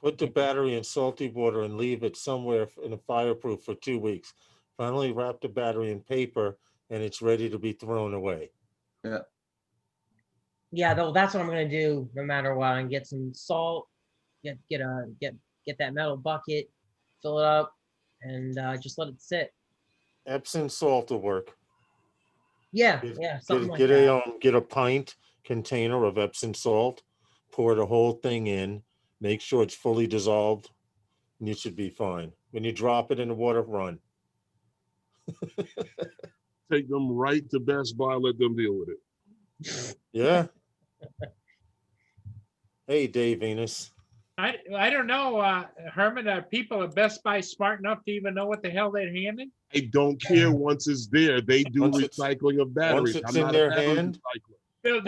Put the battery in salty water and leave it somewhere in a fireproof for 2 weeks. Finally, wrap the battery in paper and it's ready to be thrown away. Yeah, though that's what I'm gonna do no matter what. And get some salt, get that metal bucket, fill it up, and just let it sit. Epsom salt will work. Yeah, something like that. Get a pint container of Epsom salt, pour the whole thing in, make sure it's fully dissolved, and you should be fine. When you drop it in the water, run. Take them right to Best Buy, let them deal with it. Yeah. Hey, Dave Venus. I don't know, Herman, are people at Best Buy smart enough to even know what the hell they're handing? I don't care once it's there. They do Once recycling of batteries. it's I'm in not a their battery hand? recycler.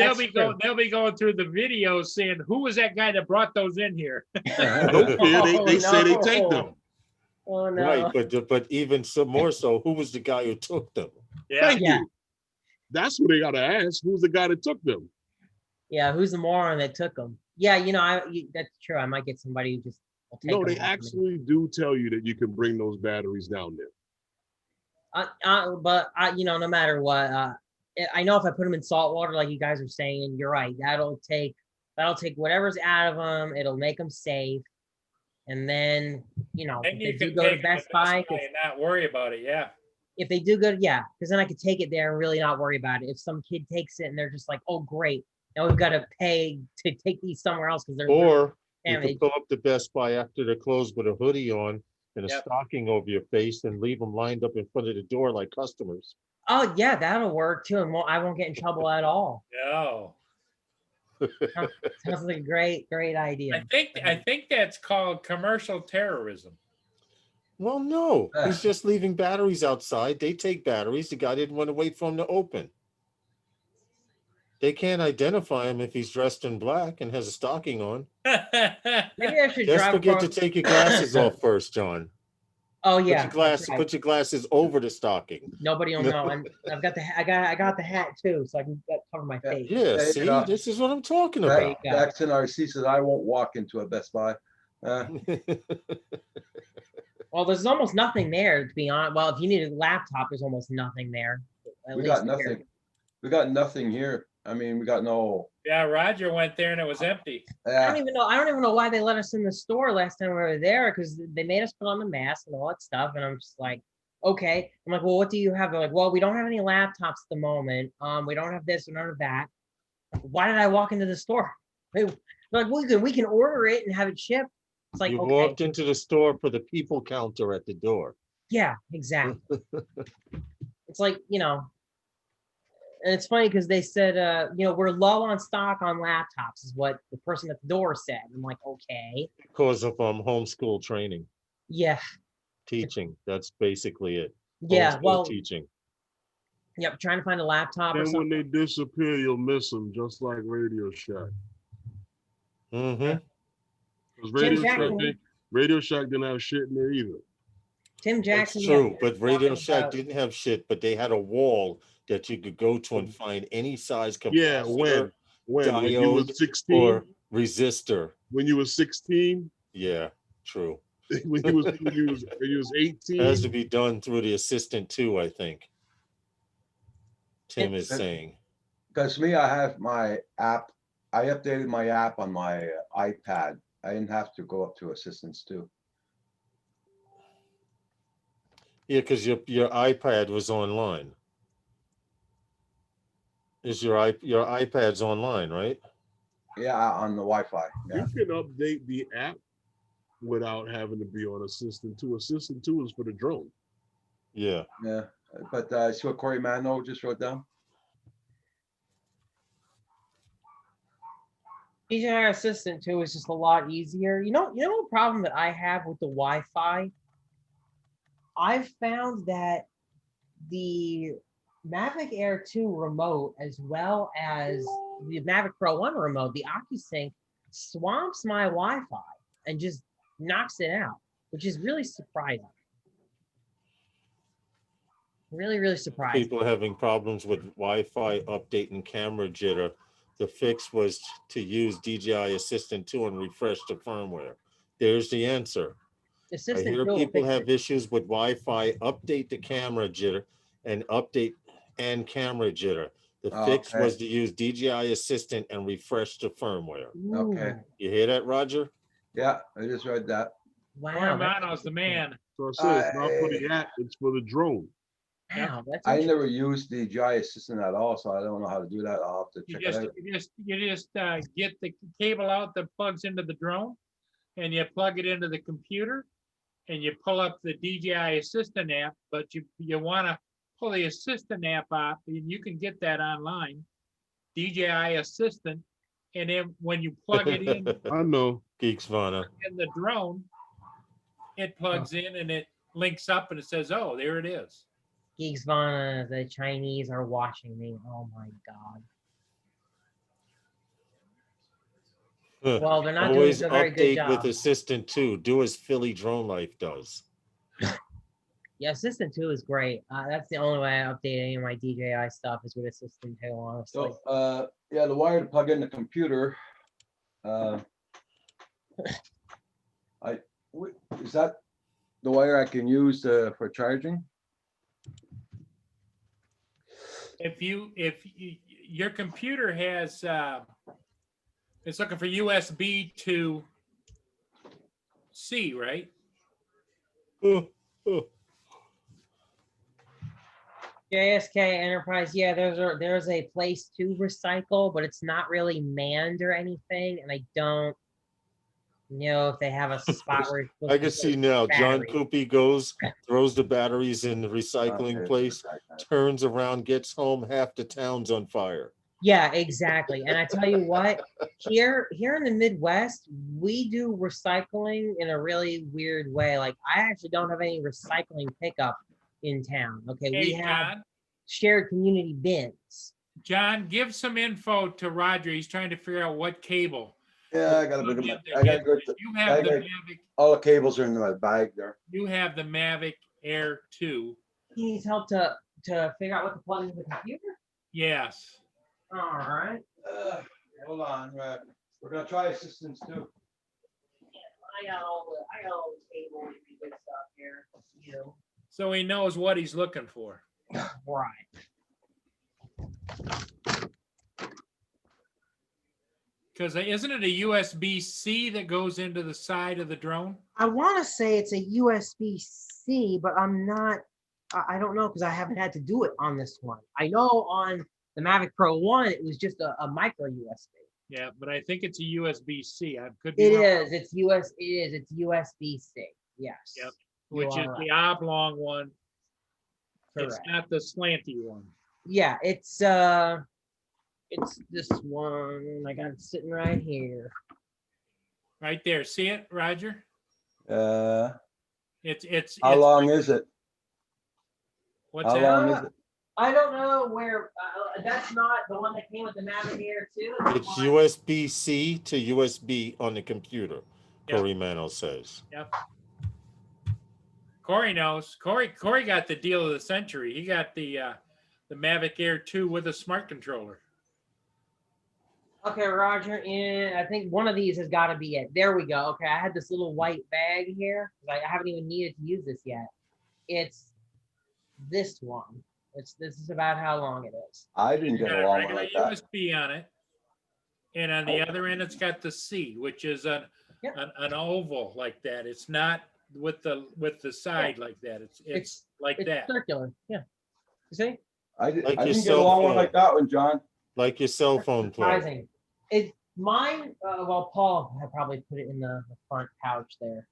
They'll be going through the videos saying, who was that guy that brought those in here? I don't care. They say they take them. Oh no. Right, but even more so, who was the guy who took them? Thank you. That's what they gotta ask. Who's the guy that took them? Yeah, who's the moron that took them? Yeah, that's true. I might get somebody who just take No, them they off me. actually do tell you that you can bring those batteries down there. But no matter what, I know if I put them in salt water, like you guys are saying, you're right. That'll take whatever's out of them. It'll make them safe. And then, Then if you they do can go to take it Best Buy, and not worry about it. Yeah. if they do good, yeah, because then I could take it there and really not worry about it. If some kid takes it and they're just like, oh, great, now we've got to pay to take these somewhere else because they're Or you damaged. could pull up to Best Buy after they're closed with a hoodie on and a Yep. stocking over your face and leave them lined up in front of the door like customers. Oh yeah, that'll work too, and I won't get in trouble at all. No. Sounds like a great idea. I think that's called commercial terrorism. Well, no, he's just leaving batteries outside. They take batteries. The guy didn't want to wait for him to open. They can't identify him if he's dressed in black and has a stocking on. Maybe I should Just drive forget across. to take your glasses off first, John. Oh yeah, Put your glasses over the stocking. Nobody will know. And I've got I got the hat too, so I can cover my face. Yeah, Hey, see, this is what I'm talking There you about. go. Jackson RC says I won't walk into a Best Buy. Well, there's almost nothing there, to be honest. Well, if you need a laptop, there's almost nothing there. We got nothing. We got nothing here. I mean, we got no. Yeah, Roger went there and it was empty. I don't even know why they let us in the store last time we were there, because they made us put on the mask and all that stuff. And I'm just like, okay. I'm like, well, what do you have? They're like, well, we don't have any laptops at the moment. We don't have this, we don't have that. Why did I walk into the store? They're like, well, we can order it and have it shipped. It's like, You okay. walked into the store for the people counter at the door. Yeah, exactly. It's like, and it's funny because they said, we're low on stock on laptops is what the person at the door said. I'm like, okay. Because of homeschool training, Yeah. teaching. That's basically it. Yeah. Homeschool Well, teaching. yep. Trying to find a laptop or And when something. they disappear, you'll miss them, just like Radio Shack. Mm-hmm. Because Radio Shack didn't have shit in there either. Tim Jackson. That's true, but Radio talking Shack about- didn't have shit, but they had a wall that you could go to and find any size Yeah, capacitor, when you diode, was 16, or resistor. when you was 16, Yeah, true. when you was 18. It has to be done through the assistant too, I think. Tim is saying. Because me, I have my app. I updated my app on my iPad. I didn't have to go up to assistants too. Yeah, because your iPad was online. Is your iPad's online, right? Yeah, on the Wi-Fi. Yeah. You can update the app without having to be on Assistant 2. Assistant 2 is for the drone. Yeah. Yeah. But see what Corey Mano just wrote down? DJI Assistant 2 is just a lot easier. You know the problem that I have with the Wi-Fi? I've found that the Mavic Air 2 remote, as well as the Mavic Pro 1 remote, the OcuSync, swamps my Wi-Fi and just knocks it out, which is really surprising. Really, really surprising. People having problems with Wi-Fi update and camera jitter. The fix was to use DJI Assistant 2 and refresh the firmware. There's the answer. Assistant I hear 2 will people fix have it. issues with Wi-Fi. Update the camera jitter and update and camera jitter. The fix Okay. was to use DJI Assistant and refresh the firmware. Okay. Ooh, You hear that, Roger? Yeah, I just read that. wow. Cormano's the man. So I said it's not for the app, it's for the drone. Wow, that's I interesting. never used the DJI Assistant at all, so I don't know how to do that. I'll have to You check it just out. get the cable out that plugs into the drone, and you plug it into the computer, and you pull up the DJI Assistant app. But you want to pull the Assistant app up, and you can get that online, DJI Assistant, and then when you plug it in I know. Geeks Vana. in the drone, it plugs in and it links up, and it says, "Oh, there it is." Geeks Vana, the Chinese are watching me. Oh my God. Well, they're not Always doing a very good update with job. Assistant 2. Do as Philly Drone Life does. Yeah, Assistant 2 is great. That's the only way I update any of my DJI stuff is with Assistant 2, honestly. So, yeah, the wire to plug in the computer. Is that the wire I can use for charging? If your computer has, it's looking for USB to C, right? JSK Enterprise, yeah, there's a place to recycle, but it's not really manned or anything, and I don't know if they have a spot where it's supposed I to can put see now, John batteries. Coopy goes, throws the batteries in the recycling place, turns around, gets home, half the town's on fire. Yeah, exactly. And I tell you what, here in the Midwest, we do recycling in a really weird way. Like I actually don't have any recycling pickup in town. Okay, we Hey, have John, shared community bins. John, give some info to Roger. He's trying to figure out what cable. Yeah, I gotta You look at have my, I gotta go to, You have I the got- Mavic. all the cables are in my bag there. You have the Mavic Air 2. He needs help to figure out what to plug into the computer. Yes. All right. Hold on, we're gonna try assistance too. I got all the cables and good stuff here. You So he knows what he's looking for. right. Because isn't it a USB-C that goes into the side of the drone? I want to say it's a USB-C, but I'm not. I don't know because I haven't had to do it on this one. I know on the Mavic Pro 1, it was just a micro USB. Yeah, but I think it's a USB-C. I could be It wrong. is. It's It's USB-C. Yes. Yep. You Which is are the oblong one. It's correct. not the slanty one. Yeah, it's this one. I got it sitting right here. Right there. See it, Roger? How It's long is it? What's How that? long is it? I don't know where. That's not the one that came with the Mavic Air 2. It's USB-C to USB on the computer, Yep. Corey Mano says. Yep. Corey knows. Corey got the deal of the century. He got the Mavic Air 2 with a smart controller. Okay, Roger, and I think one of these has got to be it. There we go. Okay, I had this little white bag here. I haven't even needed to use this yet. It's this one. This is about how long it is. I didn't It's get got a a long one regular like that. USB on it. And on the other end, it's got the C, which is an oval like that. It's not with the side like that. It's like It's that. circular. Yeah. You see? I Like didn't your get a cell long one phone. like that one, John. Like your cell phone plug. Surprising. It mine. Well, Paul had probably put it in the front pouch there.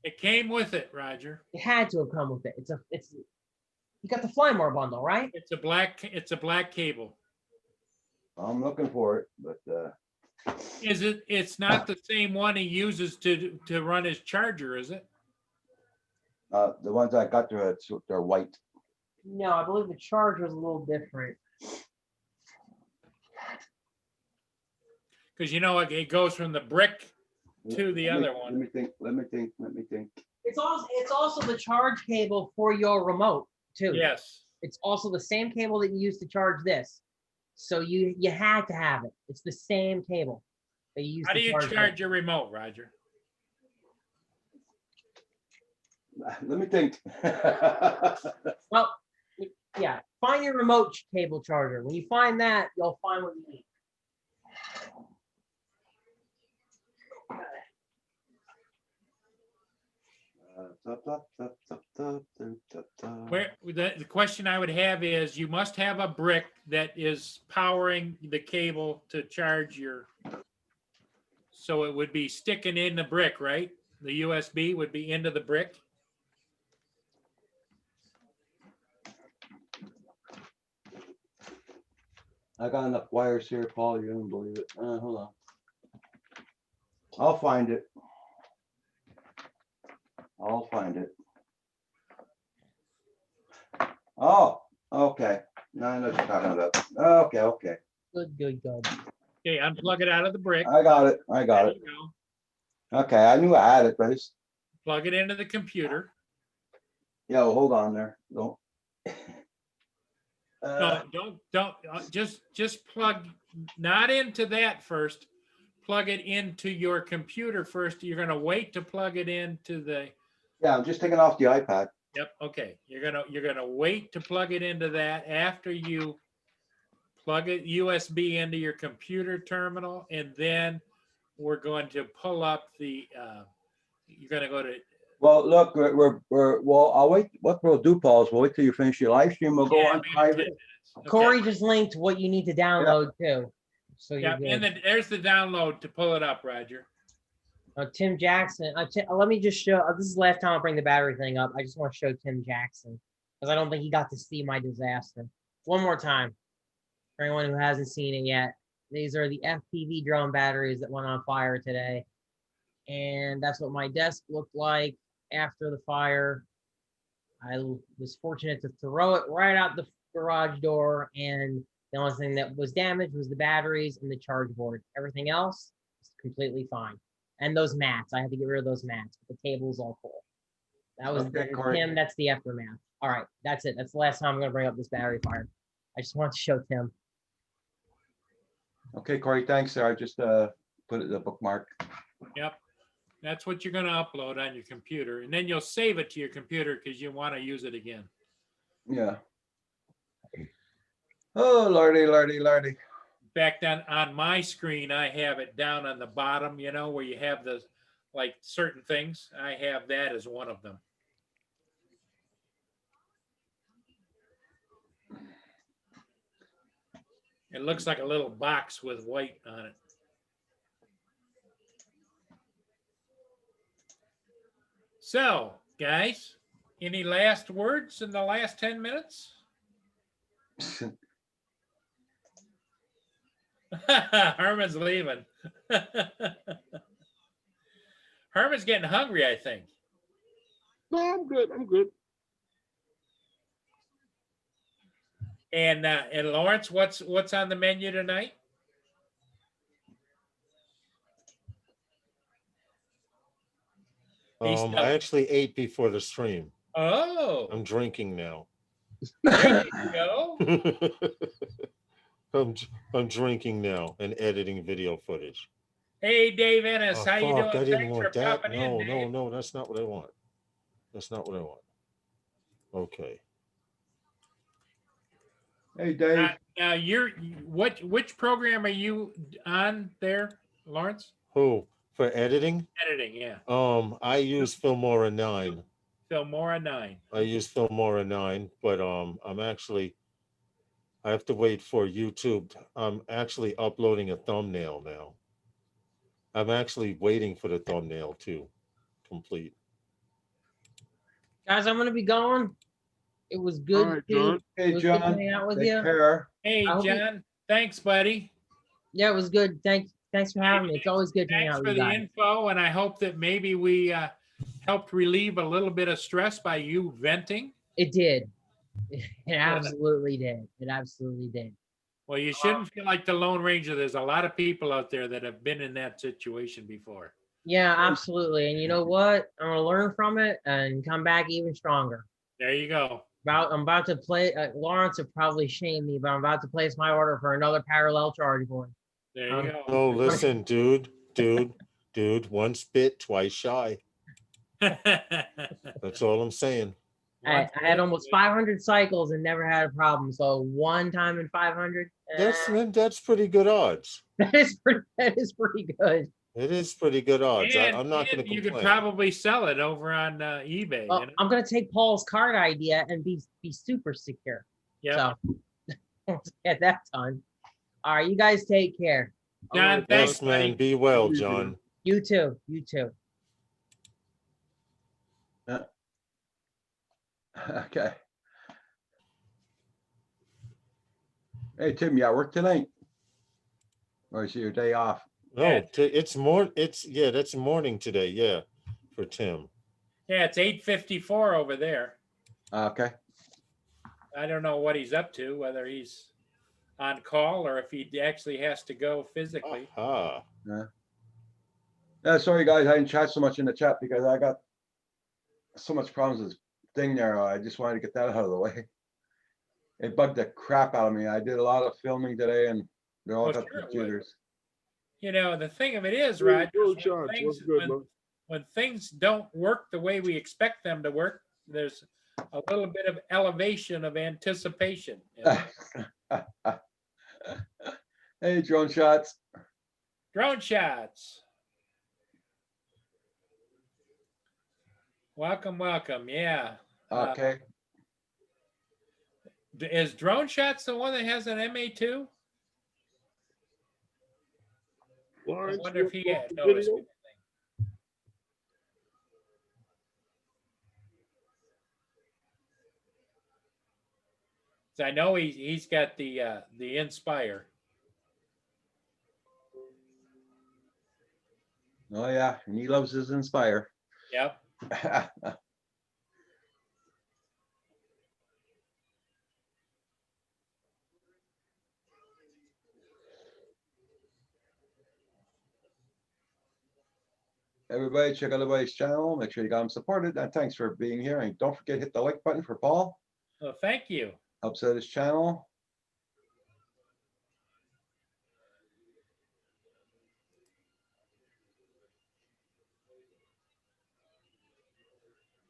It came with it, Roger. It had to have come with it. It's. You got the Flymore bundle, right? It's a black cable. I'm looking for it, but It's not the same one he uses to run his charger, is it? the ones I got they're white. No, I believe the charger is a little different. Because it goes from the brick to the other one. Let me think. It's also the charge cable for your remote too. Yes. It's also the same cable that you use to charge this. So you had to have it. It's the same cable that you use. How to do you charge charge your remote, Roger? Let me think. Well, yeah. Find your remote cable charger. When you find that, you'll find what you need. Where the question I would have is, you must have a brick that is powering the cable to charge your. So it would be sticking in the brick, right? The USB would be into the brick. I got enough wires here, Paul. You don't believe it. Hold on. I'll find it. Oh, okay. Now I know what you're talking about. Okay. Good. Okay, unplug it out of the brick. I got it. There you go. Okay, I knew I had it, but it's, Plug it into the computer. yeah, well, hold on there. Don't. No, don't. Just plug not into that first. plug it into your computer first. You're gonna wait to plug it into the. Yeah, I'm just taking off the iPad. Yep. Okay. You're gonna wait to plug it into that after you plug it USB into your computer terminal, and then we're going to pull up the. You're gonna go to. Well, look, well, I'll wait. What we'll do, Paul, is we'll wait till you finish your live stream. We'll go on maybe 10 private. minutes. Okay. Corey just linked what you need to download too. So you're Yeah, good. and then there's the download to pull it up, Roger. Tim Jackson. Let me just show. This is the last time I'll bring the battery thing up. I just want to show Tim Jackson because I don't think he got to see my disaster. One more time for anyone who hasn't seen it yet. These are the FPV drone batteries that went on fire today, and that's what my desk looked like after the fire. I was fortunate to throw it right out the garage door, and the only thing that was damaged was the batteries and the charge board. Everything else is completely fine. And those mats, I had to get rid of those mats, but the table's all full. That was Okay, Corey. Tim, that's the aftermath. All right, that's it. That's the last time I'm gonna bring up this battery fire. I just want to show Tim. Okay, Corey, thanks, sir. I just put it in the bookmark. Yep. That's what you're going to upload on your computer. And then you'll save it to your computer because you want to use it again. Yeah. Oh, lordy, lordy, lordy. In fact, on my screen, I have it down on the bottom, you know, where you have the, like certain things. I have that as one of them. It looks like a little box with white on it. So, guys, any last words in the last 10 minutes? Herman's leaving. Herman's getting hungry, I think. No, I'm good. I'm good. And Lawrence, what's on the menu tonight? I actually ate before the stream. Oh, I'm drinking now. there you go. I'm drinking now and editing video footage. Hey, Dave Ennis, Oh, how you fuck, doing? I didn't Thanks for want that. popping No, in, no, Dave. no, that's not what I want. That's not what I want. Okay. Hey, Dave. Now which program are you on there, Lawrence? Who? For editing? Editing, yeah. I use Filmora 9. Filmora 9. I use Filmora 9, but I have to wait for YouTube. I'm actually uploading a thumbnail now. I'm actually waiting for the thumbnail to complete. Guys, I'm gonna be going. It was good All right, to John. Hey, it was good to John. hang out with Take you. care. Hey, I hope you- John. Thanks, buddy. Yeah, it was good. Thanks for having me. It's always good to hang Thanks out for with you the guys. info, and I hope that maybe we helped relieve a little bit of stress by you venting. It did. It absolutely did. It absolutely did. Well, you shouldn't feel like the Lone Ranger. There's a lot of people out there that have been in that situation before. Yeah, absolutely. And you know what? I'm gonna learn from it and come back even stronger. There you go. I'm about to play. Lawrence would probably shame me, but I'm about to place my order for another parallel charge board. There you go. Oh, listen, dude, once bit, twice shy. That's all I'm saying. I had almost 500 cycles and never had a problem. So one time in 500. That's pretty good odds. That is pretty good. It is pretty good odds. I'm not going to You complain. could probably sell it over on eBay. Well, you know? I'm gonna take Paul's card idea and be super secure. Yeah. So let's get that done. All right, you guys take care. John, thanks, Yes, man. buddy. Be well, John. You too. You too. Okay. Hey, Tim, you at work tonight? Or is it your day off? No, that's morning today. Yeah, for Tim. Yeah, it's 8:54 over there. Okay. I don't know what he's up to, whether he's on call or if he actually has to go physically. Ah, Yeah, sorry guys, I didn't chat so much in the chat because I got so much problems with this thing there. I just wanted to get that out of the way. It bugged the crap out of me. I did a lot of filming today and they're all Oh, got sure it would. computers. You know, the thing of it is, Hey, Roger, drone is shots. What's good, man? when things don't work the way we expect them to work, there's a little bit of elevation of anticipation. You know? Hey, drone shots. Drone shots. Welcome, welcome. Yeah. Okay. Is Drone Shots the one that has an MA2? I Lawrence, wonder if he you had the noticed video? anything. So I know he's got the Inspire. Oh yeah, and he loves his Inspire. Yep. Everybody, check out everybody's channel. Make sure you got them supported. And thanks for being here. And don't forget, hit the like button for Paul. Well, thank you. Helps out his channel.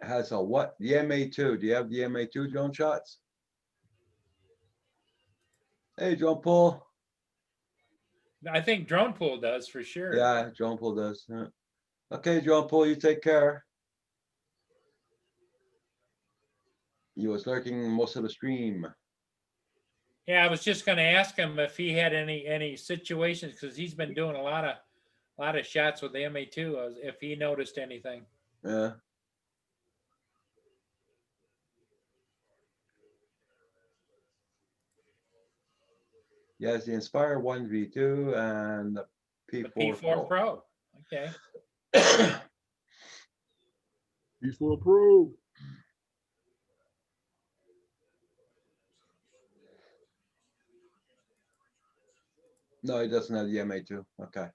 Has a what? The MA2. Do you have the MA2 drone shots? Hey, drone pool. I think Drone Pool does for sure. Yeah, drone pool does. Yeah. Okay, drone pool, you take care. He was lurking most of the stream. Yeah, I was just going to ask him if he had any situations because he's been doing a lot of shots with the MA2. If he noticed anything. Yeah. Yes, the Inspire 1V2 and the The P4 P4 Pro. Okay. P4 Pro. No, he doesn't have the MA2. Okay.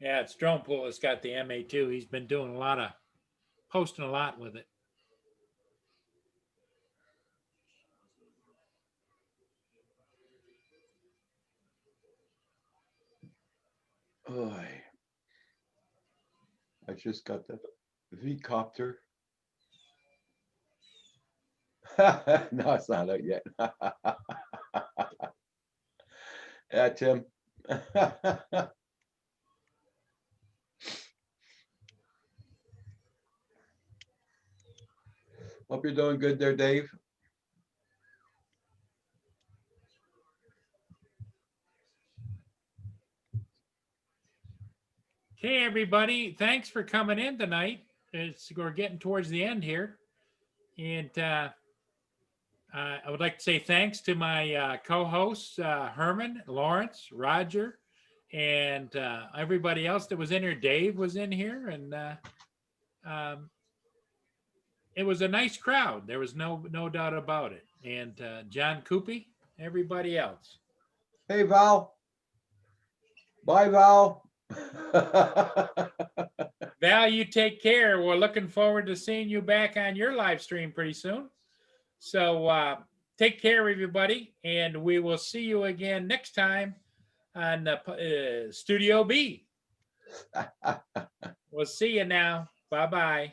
Yeah, it's Drone Pool that's got the MA2. He's been doing posting a lot with it. Oh, I just got the V-copter. No, it's not out yet. Yeah, Tim. Hope you're doing good there, Dave. Okay, everybody. Thanks for coming in tonight. We're getting towards the end here. And I would like to say thanks to my co-hosts, Herman, Lawrence, Roger, and everybody else that was in here. Dave was in here, and it was a nice crowd. There was no doubt about it. And John Coopy, everybody else. Hey, Val. Bye, Val. Val, you take care. We're looking forward to seeing you back on your live stream pretty soon. So take care, everybody, and we will see you again next time on Studio B. We'll see you now. Bye-bye.